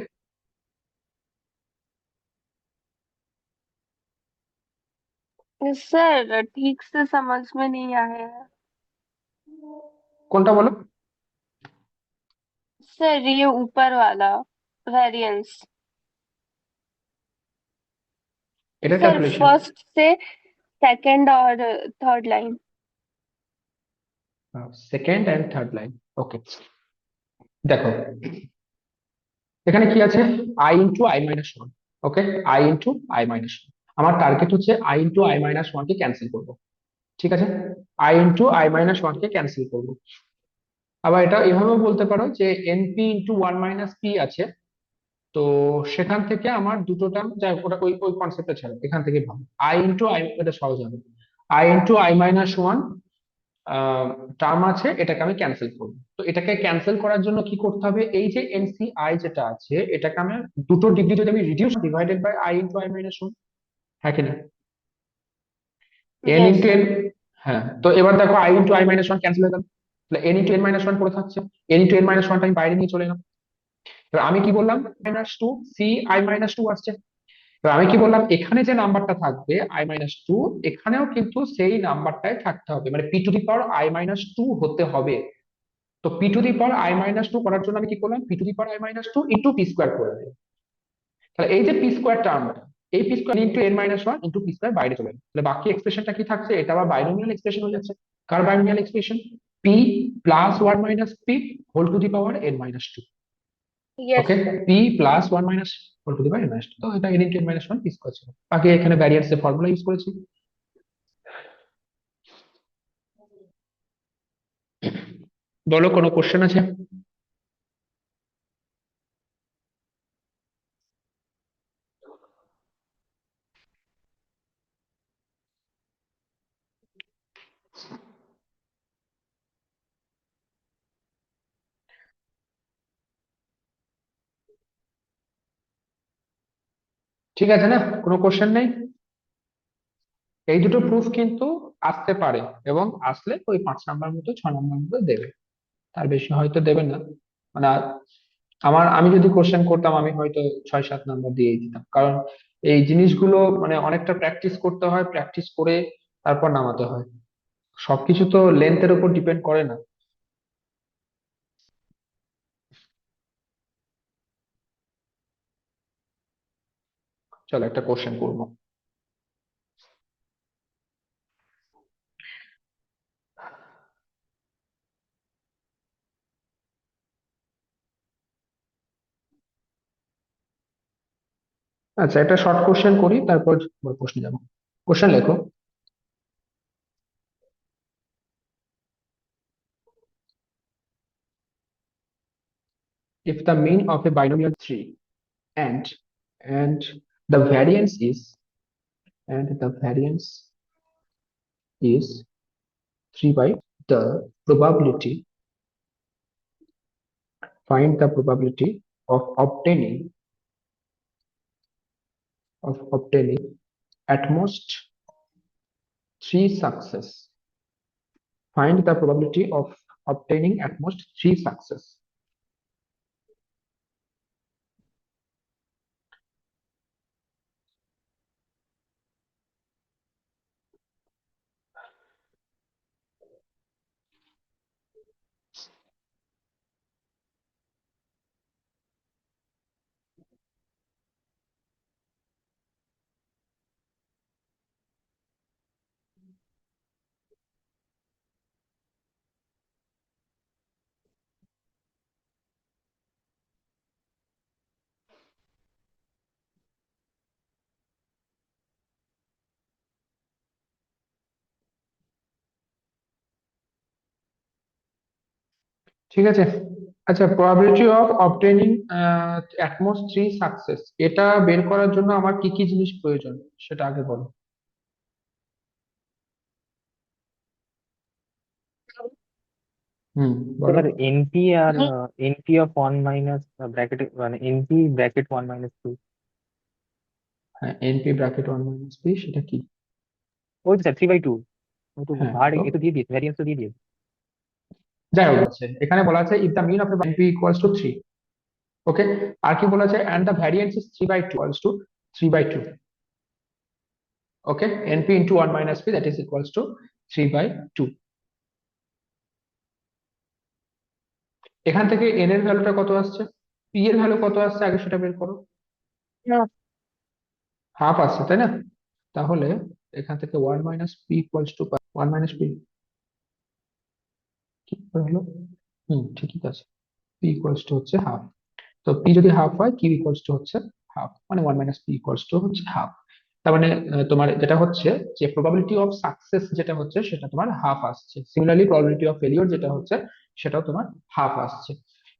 [SPEAKER 6] सर ठीक से समझ में नहीं आया है।
[SPEAKER 1] কোনটা বলো?
[SPEAKER 6] सर ये ऊपर वाला वेरिएंस,
[SPEAKER 1] এটা
[SPEAKER 6] सर
[SPEAKER 1] ক্যালকুলেশन,
[SPEAKER 6] फर्स्ट से सेकंड और third line.
[SPEAKER 1] Second and third line. Okay, দেখো এখানে কি আছে, I into I minus one. Okay, I into I minus one, আমার টার্গেট হচ্ছে I into I minus one কে ক্যান্সেল করবো, ঠিক আছে? I into I minus one কে ক্যান্সেল করবো। আবার এটা এভাবেও বলতে পারো যে NP into one minus P আছে, তো সেখান থেকে আমার দুটো টার্ম, যাই হোক, ওটা ওই ওই কনসেপ্টটা ছাড়ো, এখান থেকে ভাবো আই ইন্টু আই, এটা সহজ হবে। I into I minus one term আছে, এটাকে আমি ক্যান্সেল করবো। তো এটাকে ক্যান্সেল করার জন্য কি করতে হবে, এই যে এনসিআই যেটা আছে এটাকে আমি দুটো ডিগ্রি যদি আমি reduce divided by I into I minus one, হ্যাঁ কিনা, এন
[SPEAKER 7] Yes.
[SPEAKER 1] Into N. হ্যাঁ, তো এবার দেখো I into I minus one cancel হয়ে গেল, তাহলে N into N minus one পড়ে থাকছে। এন ইন্টু এন মাইনাস ওয়ানটা আমি বাইরে নিয়ে চলে এলাম। এবার আমি কি বললাম, minus two C I minus two আসছে। এবার আমি কি বললাম, এখানে যে নাম্বারটা থাকবে আই মাইনাস টু, এখানেও কিন্তু সেই নাম্বারটাই থাকতে হবে, মানে P to the power I minus two হতে হবে। তো P to the power I minus two করার জন্য আমি কি করলাম, P to the power I minus two into P square করে দিলাম। তাহলে এই যে পি স্কোয়ার টার্মটা, এই P square into N minus one into P square বাইরে চলে গেল। তাহলে বাকি এক্সপ্রেশনটা কি থাকছে, এটা আবার বাইনোমিয়াল এক্সপ্রেশন হয়ে যাচ্ছে। কার binomial expression, P plus one minus P whole to the power N minus two.
[SPEAKER 6] Yes,
[SPEAKER 1] okay,
[SPEAKER 6] sir.
[SPEAKER 1] P plus one minus whole to the power N minus two, তো এটা N into N minus one P square ছিল। বাকি এখানে ভ্যারিয়েন্স এর ফর্মুলা ইউজ করেছি। বলো, কোনো কোশ্চেন আছে? ঠিক আছে না, কোনো কোশ্চেন নেই? এই দুটো প্রুফ কিন্তু আসতে পারে, এবং আসলে ওই 5 নাম্বার মতো 6 নাম্বার মতো দেবে, তার বেশি হয়তো দেবে না। মানে আমি যদি কোশ্চেন করতাম আমি হয়তো 6-7 নাম্বার দিয়ে দিতাম, কারণ এই জিনিসগুলো মানে অনেকটা প্র্যাকটিস করতে হয়, প্র্যাকটিস করে তারপর নামাতে হয়। সবকিছু তো লেন্থের উপর ডিপেন্ড করে না। চলো একটা কোশ্চেন করবো। আচ্ছা, একটা শর্ট কোশ্চেন করি, তারপর বড় প্রশ্নে যাবো। কোশ্চেন লেখো, if the mean of a binomial 3 and the variance is 3 by the probability, find the probability of obtaining at most 3 success. Find the probability of obtaining at most 3 success. ঠিক আছে, আচ্ছা, probability of obtaining at most 3 success, এটা বের করার জন্য আমার কি কি জিনিস প্রয়োজন সেটা আগে বলো। হুম, বলো।
[SPEAKER 10] এবার এনপি আর
[SPEAKER 7] আমি
[SPEAKER 10] NP of one minus bracket, মানে NP bracket one minus two.
[SPEAKER 1] হ্যাঁ, NP bracket one minus P, সেটা কি?
[SPEAKER 10] ওই তো স্যার 3/2। ও তো
[SPEAKER 1] হ্যাঁ,
[SPEAKER 10] ভার
[SPEAKER 1] তো
[SPEAKER 10] এ তো দিয়ে দিয়েছে, ভ্যারিয়েন্স তো দিয়ে দিয়েছে।
[SPEAKER 1] যাই হোক, আছে এখানে বলা আছে if the mean of np equals to 3। Okay, আর কি বলা আছে, and the variance is 3/2 equals to 3/2। Okay, np into one minus p that is equals to 3/2। এখান থেকে এন এর ভ্যালুটা কত আসছে, পি এর ভ্যালু কত আসছে, আগে সেটা বের করো। হাফ আসছে, তাই না? তাহলে এখান থেকে one minus P equals to one minus P, কি করে হলো? ঠিকই আছে, পি ইকুয়ালস টু হচ্ছে হাফ। তো পি যদি হাফ হয়, কিউ ইকুয়ালস টু হচ্ছে হাফ, মানে one minus P equals to হচ্ছে হাফ। তার মানে তোমার যেটা হচ্ছে যে প্রবাবিলিটি অফ সাকসেস যেটা হচ্ছে সেটা তোমার হাফ আসছে। সিমিলারলি প্রবাবিলিটি অফ ফেলিওর যেটা হচ্ছে সেটাও তোমার হাফ আসছে।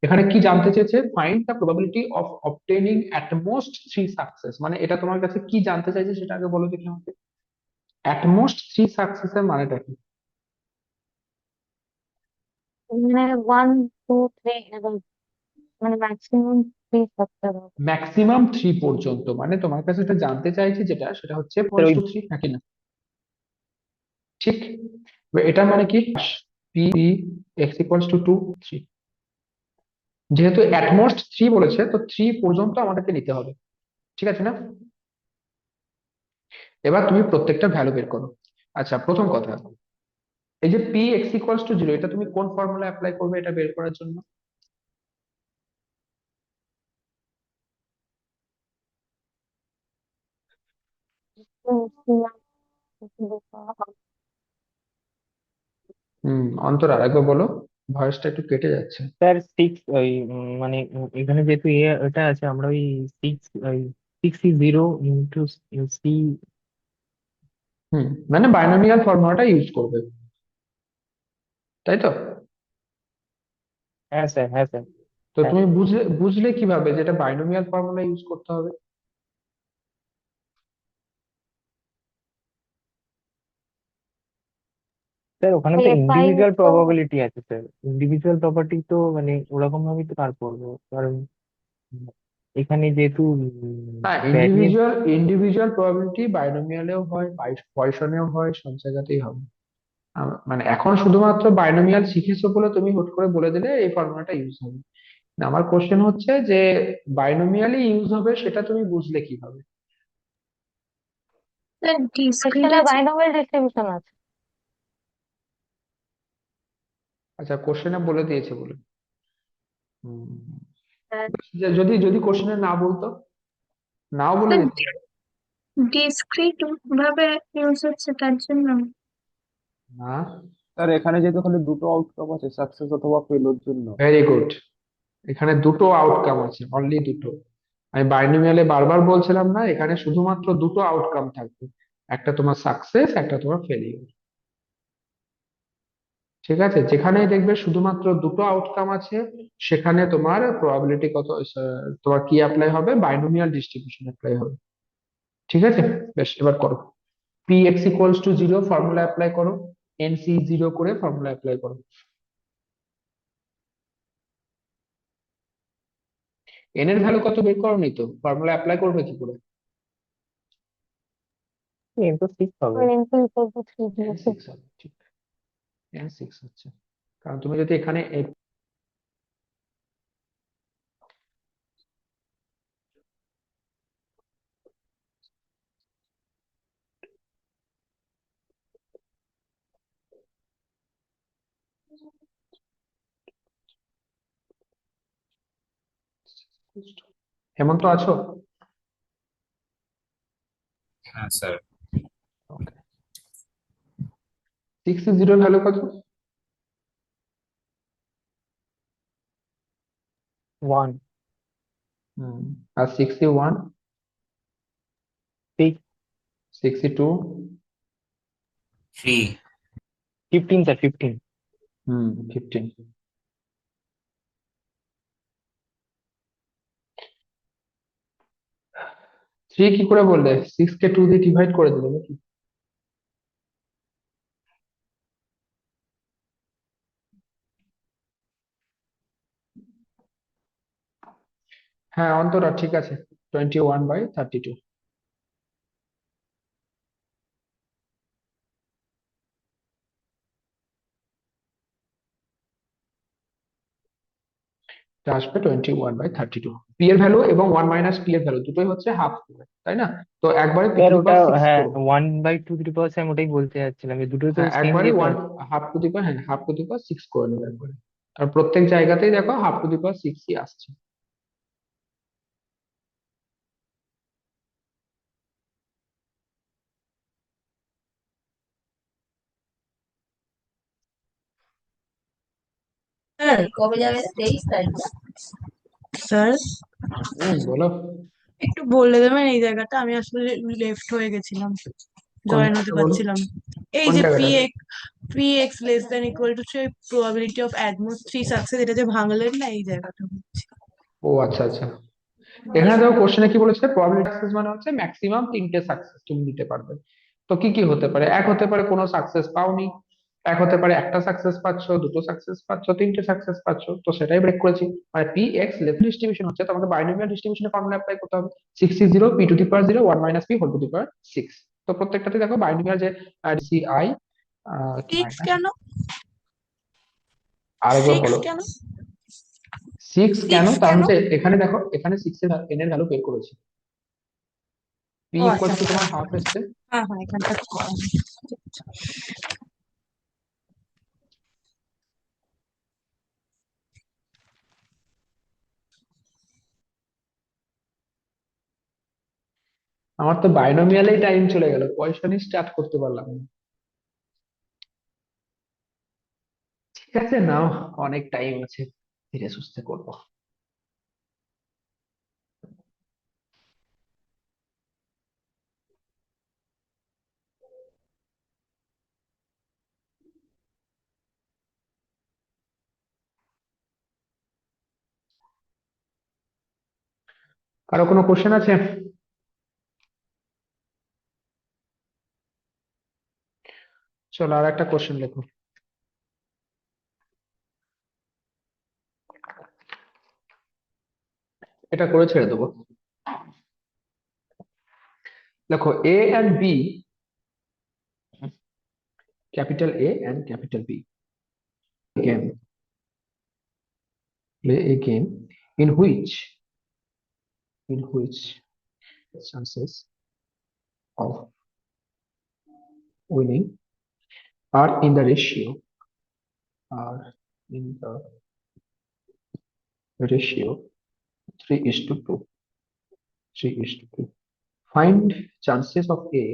[SPEAKER 1] এখানে কি জানতে চেয়েছে, find the probability of obtaining at most 3 success, মানে এটা তোমার কাছে কি জানতে চাইছে সেটা আগে বলো দেখি আমাকে। অ্যাট মোস্ট 3 সাকসেসের মানেটা কি?
[SPEAKER 7] মানে 1 2 3 এবং মানে ম্যাক্সিমাম 3 থাকতে হবে।
[SPEAKER 1] ম্যাক্সিমাম 3 পর্যন্ত, মানে তোমার কাছে এটা জানতে চাইছে যেটা সেটা হচ্ছে
[SPEAKER 10] স্যার ওই
[SPEAKER 1] 4:3 নাকি না? ঠিক। এবার এটার মানে কি, পি এক্স ইকুয়ালস টু 2 3, যেহেতু অ্যাটমোস্ট 3 বলেছে তো 3 পর্যন্ত আমাদেরকে নিতে হবে, ঠিক আছে না? এবার তুমি প্রত্যেকটা ভ্যালু বের করো। আচ্ছা, প্রথম কথা, এই যে পি এক্স ইকুয়ালস টু 0, এটা তুমি কোন ফর্মুলা অ্যাপ্লাই করবে এটা বের করার জন্য? অন্তর আরেকবার বলো, ভয়েসটা একটু কেটে যাচ্ছে।
[SPEAKER 10] স্যার 6 ওই মানে এখানে যেহেতু এটা আছে আমরা ওই 6 0 ইন্টু সি।
[SPEAKER 1] মানে বাইনোমিয়াল ফর্মুলাটা ইউজ করবে, তাই তো?
[SPEAKER 10] হ্যাঁ স্যার, হ্যাঁ স্যার।
[SPEAKER 1] তো
[SPEAKER 10] হ্যাঁ
[SPEAKER 1] তুমি বুঝলে বুঝলে কিভাবে যেটা বাইনোমিয়াল ফর্মুলা ইউজ করতে হবে?
[SPEAKER 10] স্যার, ওখানে তো
[SPEAKER 7] এফআই
[SPEAKER 10] ইন্ডিভিজুয়াল
[SPEAKER 7] তো
[SPEAKER 10] প্রবাবিলিটি আছে স্যার। ইন্ডিভিজুয়াল প্রপার্টি তো মানে ওরকম ভাবেই তো কার করবো, কারণ এখানে যেহেতু
[SPEAKER 1] হ্যাঁ,
[SPEAKER 10] ভ্যারিয়েন্স।
[SPEAKER 1] ইন্ডিভিজুয়াল প্রবাবিলিটি বাইনোমিয়ালেও হয়, পয়সনেও হয়, সব জায়গাতেই হবে। মানে এখন শুধুমাত্র বাইনোমিয়াল শিখেছো বলে তুমি হুট করে বলে দিলে এই ফর্মুলাটা ইউজ হবে না। আমার কোশ্চেন হচ্ছে যে বাইনোমিয়ালি ইউজ হবে সেটা তুমি বুঝলে কিভাবে?
[SPEAKER 5] স্যার ডিসক্রিট
[SPEAKER 7] সেকশনে বাইনোমিয়াল ডিস্ট্রিবিউশন আছে।
[SPEAKER 1] আচ্ছা, কোশ্চেনে বলে দিয়েছে বলে। হুম,
[SPEAKER 5] স্যার,
[SPEAKER 1] যদি যদি কোশ্চেনে না বলতো, নাও বলে দিত।
[SPEAKER 5] ডিসক্রিট ভাবে ইউজ হচ্ছে তার জন্য।
[SPEAKER 1] না,
[SPEAKER 11] স্যার এখানে যেহেতু খালি দুটো আউটকাম আছে, সাকসেস অথবা ফেলোর জন্য।
[SPEAKER 1] Very good. এখানে দুটো আউটকাম আছে, অনলি দুটো। আমি বাইনোমিয়ালে বারবার বলছিলাম না, এখানে শুধুমাত্র দুটো আউটকাম থাকবে, একটা তোমার সাকসেস, একটা তোমার ফেলিওর। ঠিক আছে, যেখানেই দেখবে শুধুমাত্র দুটো আউটকাম আছে সেখানে তোমার প্রবাবিলিটি কত, তোমার কি অ্যাপ্লাই হবে, বাইনোমিয়াল ডিস্ট্রিবিউশন অ্যাপ্লাই হবে। ঠিক আছে, বেশ, এবার করো। P x equals to 0 formula apply করো, এন সি 0 করে ফর্মুলা অ্যাপ্লাই করো। এন এর ভ্যালু কত বের করো নি তো, ফর্মুলা অ্যাপ্লাই করবে কি করে?
[SPEAKER 10] এন তো 6 হবে।
[SPEAKER 7] Into equal to 3
[SPEAKER 1] N
[SPEAKER 7] 0
[SPEAKER 1] six হবে, ঠিক। এন 6 হচ্ছে, কারণ তুমি যদি এখানে হেমন্ত আছো?
[SPEAKER 8] হ্যাঁ স্যার।
[SPEAKER 1] ওকে, 6 0 ভ্যালু কত?
[SPEAKER 10] 1
[SPEAKER 1] আর 61,
[SPEAKER 10] 6
[SPEAKER 1] 62,
[SPEAKER 8] 3।
[SPEAKER 10] 15 স্যার, 15।
[SPEAKER 1] 15। 3 কি করে বললে, 6 কে 2 দিয়ে ডিভাইড করে দিলে নাকি? হ্যাঁ অন্তরা, ঠিক আছে, 21/32। এটা আসবে 21/32। পি এর ভ্যালু এবং 1 - পি এর ভ্যালু দুটোই হচ্ছে হাফ, তাই না? তো একবারে পি
[SPEAKER 10] স্যার
[SPEAKER 1] টু দি
[SPEAKER 10] ওটা,
[SPEAKER 1] পাওয়ার 6
[SPEAKER 10] হ্যাঁ,
[SPEAKER 1] করো।
[SPEAKER 10] 1/2 আমি ওটাই বলতে যাচ্ছিলাম, যে দুটো তো
[SPEAKER 1] হ্যাঁ,
[SPEAKER 10] সেম
[SPEAKER 1] একবারে
[SPEAKER 10] যেহেতু
[SPEAKER 1] ওয়ান,
[SPEAKER 10] আছে।
[SPEAKER 1] হাফ টু দি পাওয়ার 6 করে নেবে একবারে। আর প্রত্যেক জায়গাতেই দেখো হাফ টু দি পাওয়ার 6ই আসছে।
[SPEAKER 12] স্যার কবে যাবে? 23 তারিখ। স্যার
[SPEAKER 1] বলো।
[SPEAKER 12] একটু বলে দেবেন এই জায়গাটা, আমি আসলে লেফট হয়ে গেছিলাম,
[SPEAKER 1] কোন
[SPEAKER 12] জয়েন হতে
[SPEAKER 1] জায়গাটা বলো?
[SPEAKER 12] পারছিলাম।
[SPEAKER 13] এই
[SPEAKER 1] কোন
[SPEAKER 13] যে
[SPEAKER 1] জায়গাটা?
[SPEAKER 13] P x less than equal to probability of at most 3 success, এটা যে ভাঙলেন না, এই জায়গাটা হচ্ছে।
[SPEAKER 1] ও আচ্ছা আচ্ছা, এখানে দেখো কোশ্চেনে কি বলেছে, প্রবাবিলিটি সাকসেস মানে হচ্ছে ম্যাক্সিমাম 3টে সাকসেস তুমি দিতে পারবে। তো কি কি হতে পারে? এক হতে পারে কোনো সাকসেস পাওনি, এক হতে পারে একটা সাকসেস পাচ্ছ, দুটো সাকসেস পাচ্ছ, তিনটে সাকসেস পাচ্ছ। তো সেটাই ব্রেক করেছি। মানে পি এক্স লেফট ডিস্ট্রিবিউশন হচ্ছে তোমাকে বাইনোমিয়াল ডিস্ট্রিবিউশনের ফর্মুলা অ্যাপ্লাই করতে হবে। 6 is 0, p to the power 0, 1 minus p whole to the power 6। তো প্রত্যেকটাতে দেখো বাইনোমিয়াল যে সি আই, কি হয়
[SPEAKER 13] 6
[SPEAKER 1] এটা,
[SPEAKER 13] কেন?
[SPEAKER 1] আরেকবার
[SPEAKER 13] 6
[SPEAKER 1] বলো।
[SPEAKER 13] কেন?
[SPEAKER 1] 6 কেন?
[SPEAKER 13] 6
[SPEAKER 1] কারণ
[SPEAKER 13] কেন?
[SPEAKER 1] হচ্ছে এখানে দেখো, এখানে 6 এর n এর ভ্যালু বের করেছি। p
[SPEAKER 13] ও আচ্ছা
[SPEAKER 1] ইকুয়ালস টু
[SPEAKER 13] আচ্ছা,
[SPEAKER 1] তোমার হাফ এসছে।
[SPEAKER 13] হ্যাঁ হ্যাঁ, এখানটা তো করা নেই।
[SPEAKER 1] আমার তো বাইনোমিয়ালেই টাইম চলে গেল, পয়সা নিয়ে স্টার্ট করতে পারলাম না। ঠিক আছে, নাও, অনেক টাইম আছে, ধীরে সুস্থে করবো। কারো কোনো কোশ্চেন আছে? চলো আর একটা কোশ্চেন লেখো। এটা করে ছেড়ে দেবো। দেখো, A and B, capital A and capital B game, play a game in which chances of winning are in the ratio are in the ratio 3:2. 3:2. Find chances of A.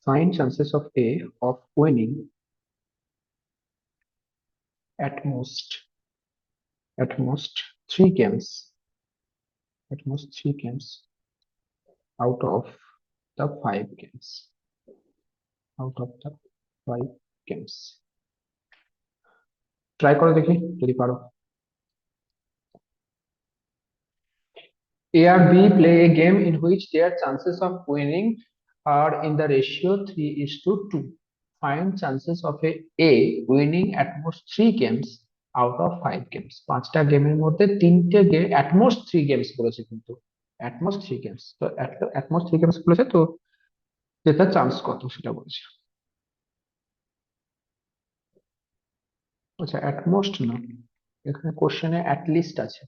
[SPEAKER 1] Find chances of A of winning at most at most three games at most 3 games out of the 5 games. Out of the 5 games. Try করো দেখি যদি পারো। A or B play a game in which their chances of winning are in the ratio 3:2. Find chances of A winning at most 3 games out of 5 games. 5টা গেমের মধ্যে 3টে গেম, at most 3 games বলেছে কিন্তু, at most 3 games, তো at most 3 games বলেছে, তো জেতার চান্স কত সেটা বলেছে। আচ্ছা, at most না, এখানে কোশ্চেনে at least আছে।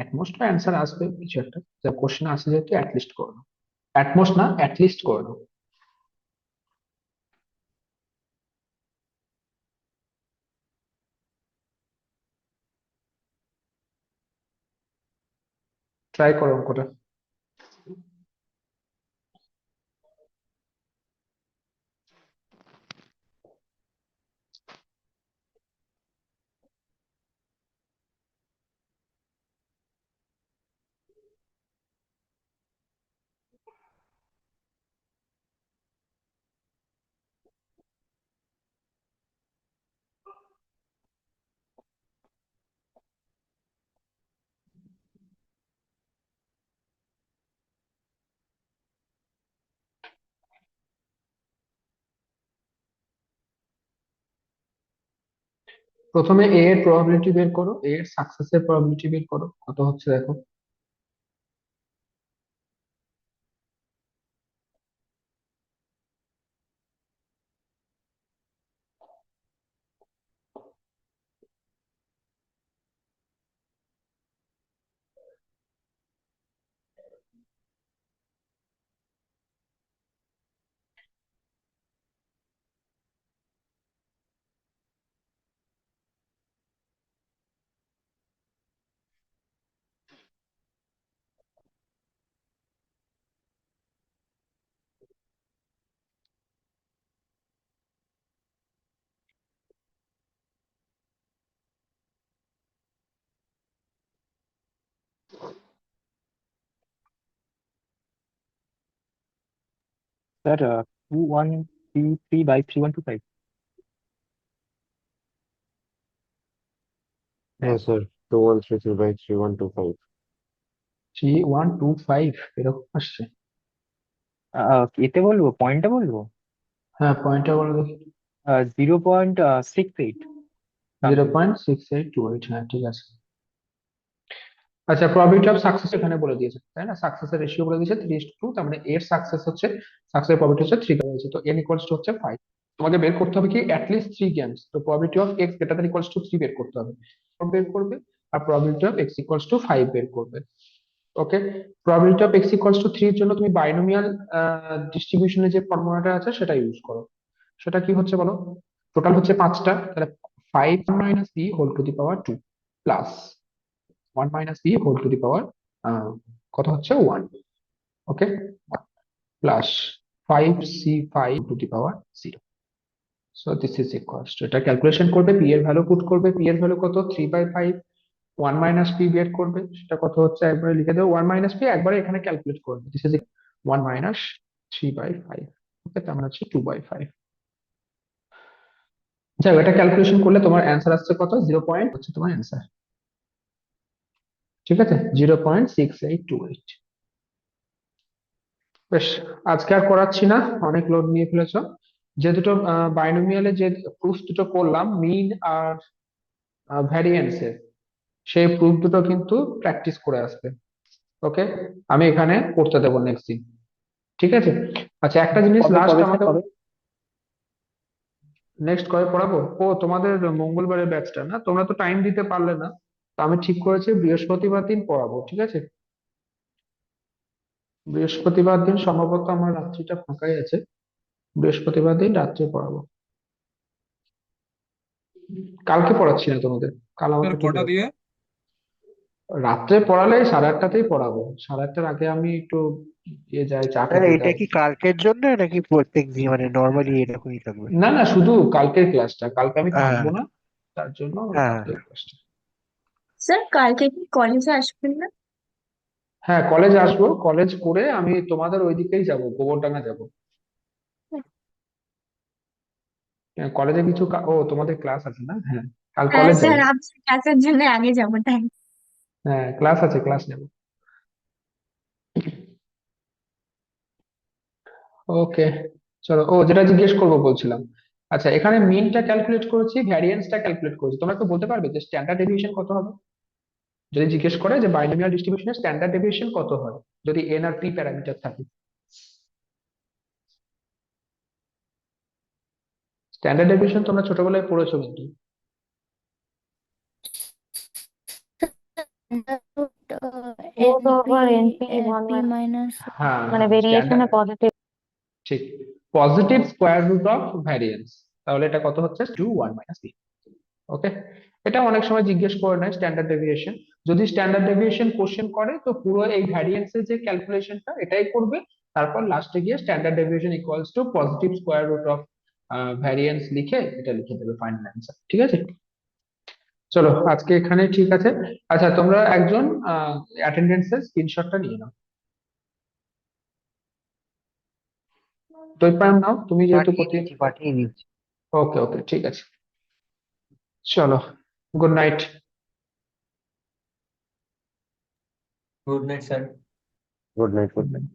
[SPEAKER 1] at most বা অ্যান্সার আসবে কিছু একটা, যা কোশ্চেনে আসে যেহেতু at least করো। at most না, at least করো। ট্রাই করো অঙ্কটা। প্রথমে এ এর প্রবাবিলিটি বের করো, এ এর সাকসেসের প্রবাবিলিটি বের করো, কত হচ্ছে দেখো।
[SPEAKER 10] স্যার 2133/3125।
[SPEAKER 9] হ্যাঁ স্যার, 2133/3125।
[SPEAKER 1] 3125 এরকম আসছে?
[SPEAKER 10] এতে বলবো, পয়েন্টটা বলবো।
[SPEAKER 1] হ্যাঁ, পয়েন্টটা বলে দেখি।
[SPEAKER 10] 0.68 something।
[SPEAKER 1] 0.6828, হ্যাঁ ঠিক আছে। আচ্ছা, প্রবাবিলিটি অফ সাকসেস এখানে বলে দিয়েছে, তাই না? সাকসেসের রেশিও বলে দিয়েছে 3:2, তার মানে এর সাকসেস হচ্ছে, সাকসেস প্রবাবিলিটি হচ্ছে 3 হয়েছে, তো n ইকুয়ালস টু হচ্ছে 5। তোমাকে বের করতে হবে কি অ্যাটলিস্ট 3 গেমস, তো probability of x greater than equals to 3 বের করতে হবে, বের করবে, আর probability of x equals to 5 বের করবে। Okay, probability of x equals to 3 এর জন্য তুমি বাইনোমিয়াল ডিস্ট্রিবিউশনের যে ফর্মুলাটা আছে সেটা ইউজ করো। সেটা কি হচ্ছে বলো? টোটাল হচ্ছে 5টা, তাহলে 5 minus b whole to the power 2 plus 1 minus b whole to the power কত হচ্ছে 1, okay, plus 5c5 to the power 0। So this is equals to, এটা ক্যালকুলেশন করবে, p এর ভ্যালু পুট করবে, p এর ভ্যালু কত 3/5, 1 মাইনাস p বের করবে, সেটা কত হচ্ছে একবারে লিখে দেবো, 1 মাইনাস p একবারে এখানে ক্যালকুলেট করবে, দিস ইজ 1 মাইনাস 3/5, ওকে, তার মানে হচ্ছে 2/5। যাই হোক, এটা ক্যালকুলেশন করলে তোমার অ্যান্সার আসছে কত, 0 হচ্ছে তোমার অ্যান্সার, ঠিক আছে, 0.6828। বেশ, আজকে আর করাচ্ছি না, অনেক লোড নিয়ে ফেলেছো। যে দুটো বাইনোমিয়ালে যে প্রুফ দুটো করলাম, মিন আর ভ্যারিয়েন্সের, সেই প্রুফ দুটো কিন্তু প্র্যাকটিস করে আসবে, ওকে? আমি এখানে করতে দেবো নেক্সট দিন, ঠিক আছে? আচ্ছা, একটা জিনিস
[SPEAKER 11] কবে
[SPEAKER 1] লাস্ট
[SPEAKER 11] কবে স্যার
[SPEAKER 1] আমাকে,
[SPEAKER 11] কবে?
[SPEAKER 1] নেক্সট কবে পড়াবো? ও, তোমাদের মঙ্গলবারের ব্যাচটা না, তোমরা তো টাইম দিতে পারলে না, তো আমি ঠিক করেছি বৃহস্পতিবার দিন পড়াবো, ঠিক আছে? বৃহস্পতিবার দিন সম্ভবত আমার রাত্রিটা ফাঁকাই আছে, বৃহস্পতিবার দিন রাত্রে পড়াবো। কালকে পড়াচ্ছি না তোমাদের, কাল আমাকে একটু
[SPEAKER 2] কটা দিয়ে?
[SPEAKER 1] রাত্রে পড়ালে 8:30টাতেই পড়াবো, 8:30টার আগে আমি একটু যাই, চা
[SPEAKER 14] স্যার
[SPEAKER 1] খেতে
[SPEAKER 14] এটা
[SPEAKER 1] যাই।
[SPEAKER 14] কি কালকের জন্য নাকি প্রত্যেক দিন, মানে নর্মালি এরকমই থাকবে?
[SPEAKER 1] না না, শুধু কালকের ক্লাসটা, কালকে আমি
[SPEAKER 14] হ্যাঁ
[SPEAKER 1] থাকবো না, তার জন্য
[SPEAKER 14] হ্যাঁ।
[SPEAKER 1] কালকের ক্লাসটা।
[SPEAKER 5] স্যার কালকে কি কলেজে আসবেন না?
[SPEAKER 1] হ্যাঁ, কলেজ আসবো, কলেজ করে আমি তোমাদের ওইদিকেই যাব, গোবরডাঙ্গা যাব। কলেজে কিছু ও, তোমাদের ক্লাস আছে না? হ্যাঁ, কাল
[SPEAKER 5] হ্যাঁ
[SPEAKER 1] কলেজ
[SPEAKER 5] স্যার,
[SPEAKER 1] যাবো।
[SPEAKER 5] আপনার ক্লাসের জন্য আগে যাবো, তাই।
[SPEAKER 1] হ্যাঁ, ক্লাস আছে, ক্লাস নেব। ওকে, চলো। ও, যেটা জিজ্ঞেস করবো বলছিলাম, আচ্ছা এখানে মিনটা ক্যালকুলেট করেছি, ভ্যারিয়েন্সটা ক্যালকুলেট করেছি, তোমরা একটু বলতে পারবে যে স্ট্যান্ডার্ড ডেভিয়েশন কত হবে? যদি জিজ্ঞেস করে যে বাইনোমিয়াল ডিস্ট্রিবিউশনের স্ট্যান্ডার্ড ডেভিয়েশন কত হয় যদি এন আর পি প্যারামিটার থাকে? স্ট্যান্ডার্ড ডেভিয়েশন তোমরা ছোটবেলায় পড়েছো কিন্তু।
[SPEAKER 7] root over np 1
[SPEAKER 5] p minus.
[SPEAKER 1] হ্যাঁ
[SPEAKER 7] মানে
[SPEAKER 1] হ্যাঁ,
[SPEAKER 7] ভেরিয়েশনে
[SPEAKER 1] স্ট্যান্ডার্ড,
[SPEAKER 7] পজিটিভ।
[SPEAKER 1] ঠিক, positive square root of variance, তাহলে এটা কত হচ্ছে 2 1 - b, ওকে? এটা অনেক সময় জিজ্ঞেস করে নেয় স্ট্যান্ডার্ড ডেভিয়েশন, যদি স্ট্যান্ডার্ড ডেভিয়েশন কোশ্চেন করে তো পুরো এই ভ্যারিয়েন্সের যে ক্যালকুলেশনটা এটাই করবে, তারপর লাস্টে গিয়ে standard deviation equals to positive square root of variance লিখে এটা লিখে দেবে ফাইনাল অ্যান্সার, ঠিক আছে? চলো আজকে এখানে, ঠিক আছে। আচ্ছা, তোমরা একজন অ্যাটেন্ডেন্সের স্ক্রিনশটটা নিয়ে নাও, দৈপায়ন নাও তুমি যেহেতু
[SPEAKER 14] পাঠিয়ে
[SPEAKER 1] প্রতি,
[SPEAKER 14] দিচ্ছি পাঠিয়ে দিচ্ছি।
[SPEAKER 1] ওকে ওকে, ঠিক আছে, চলো, good night.
[SPEAKER 14] Good night sir.
[SPEAKER 9] Good night, good night.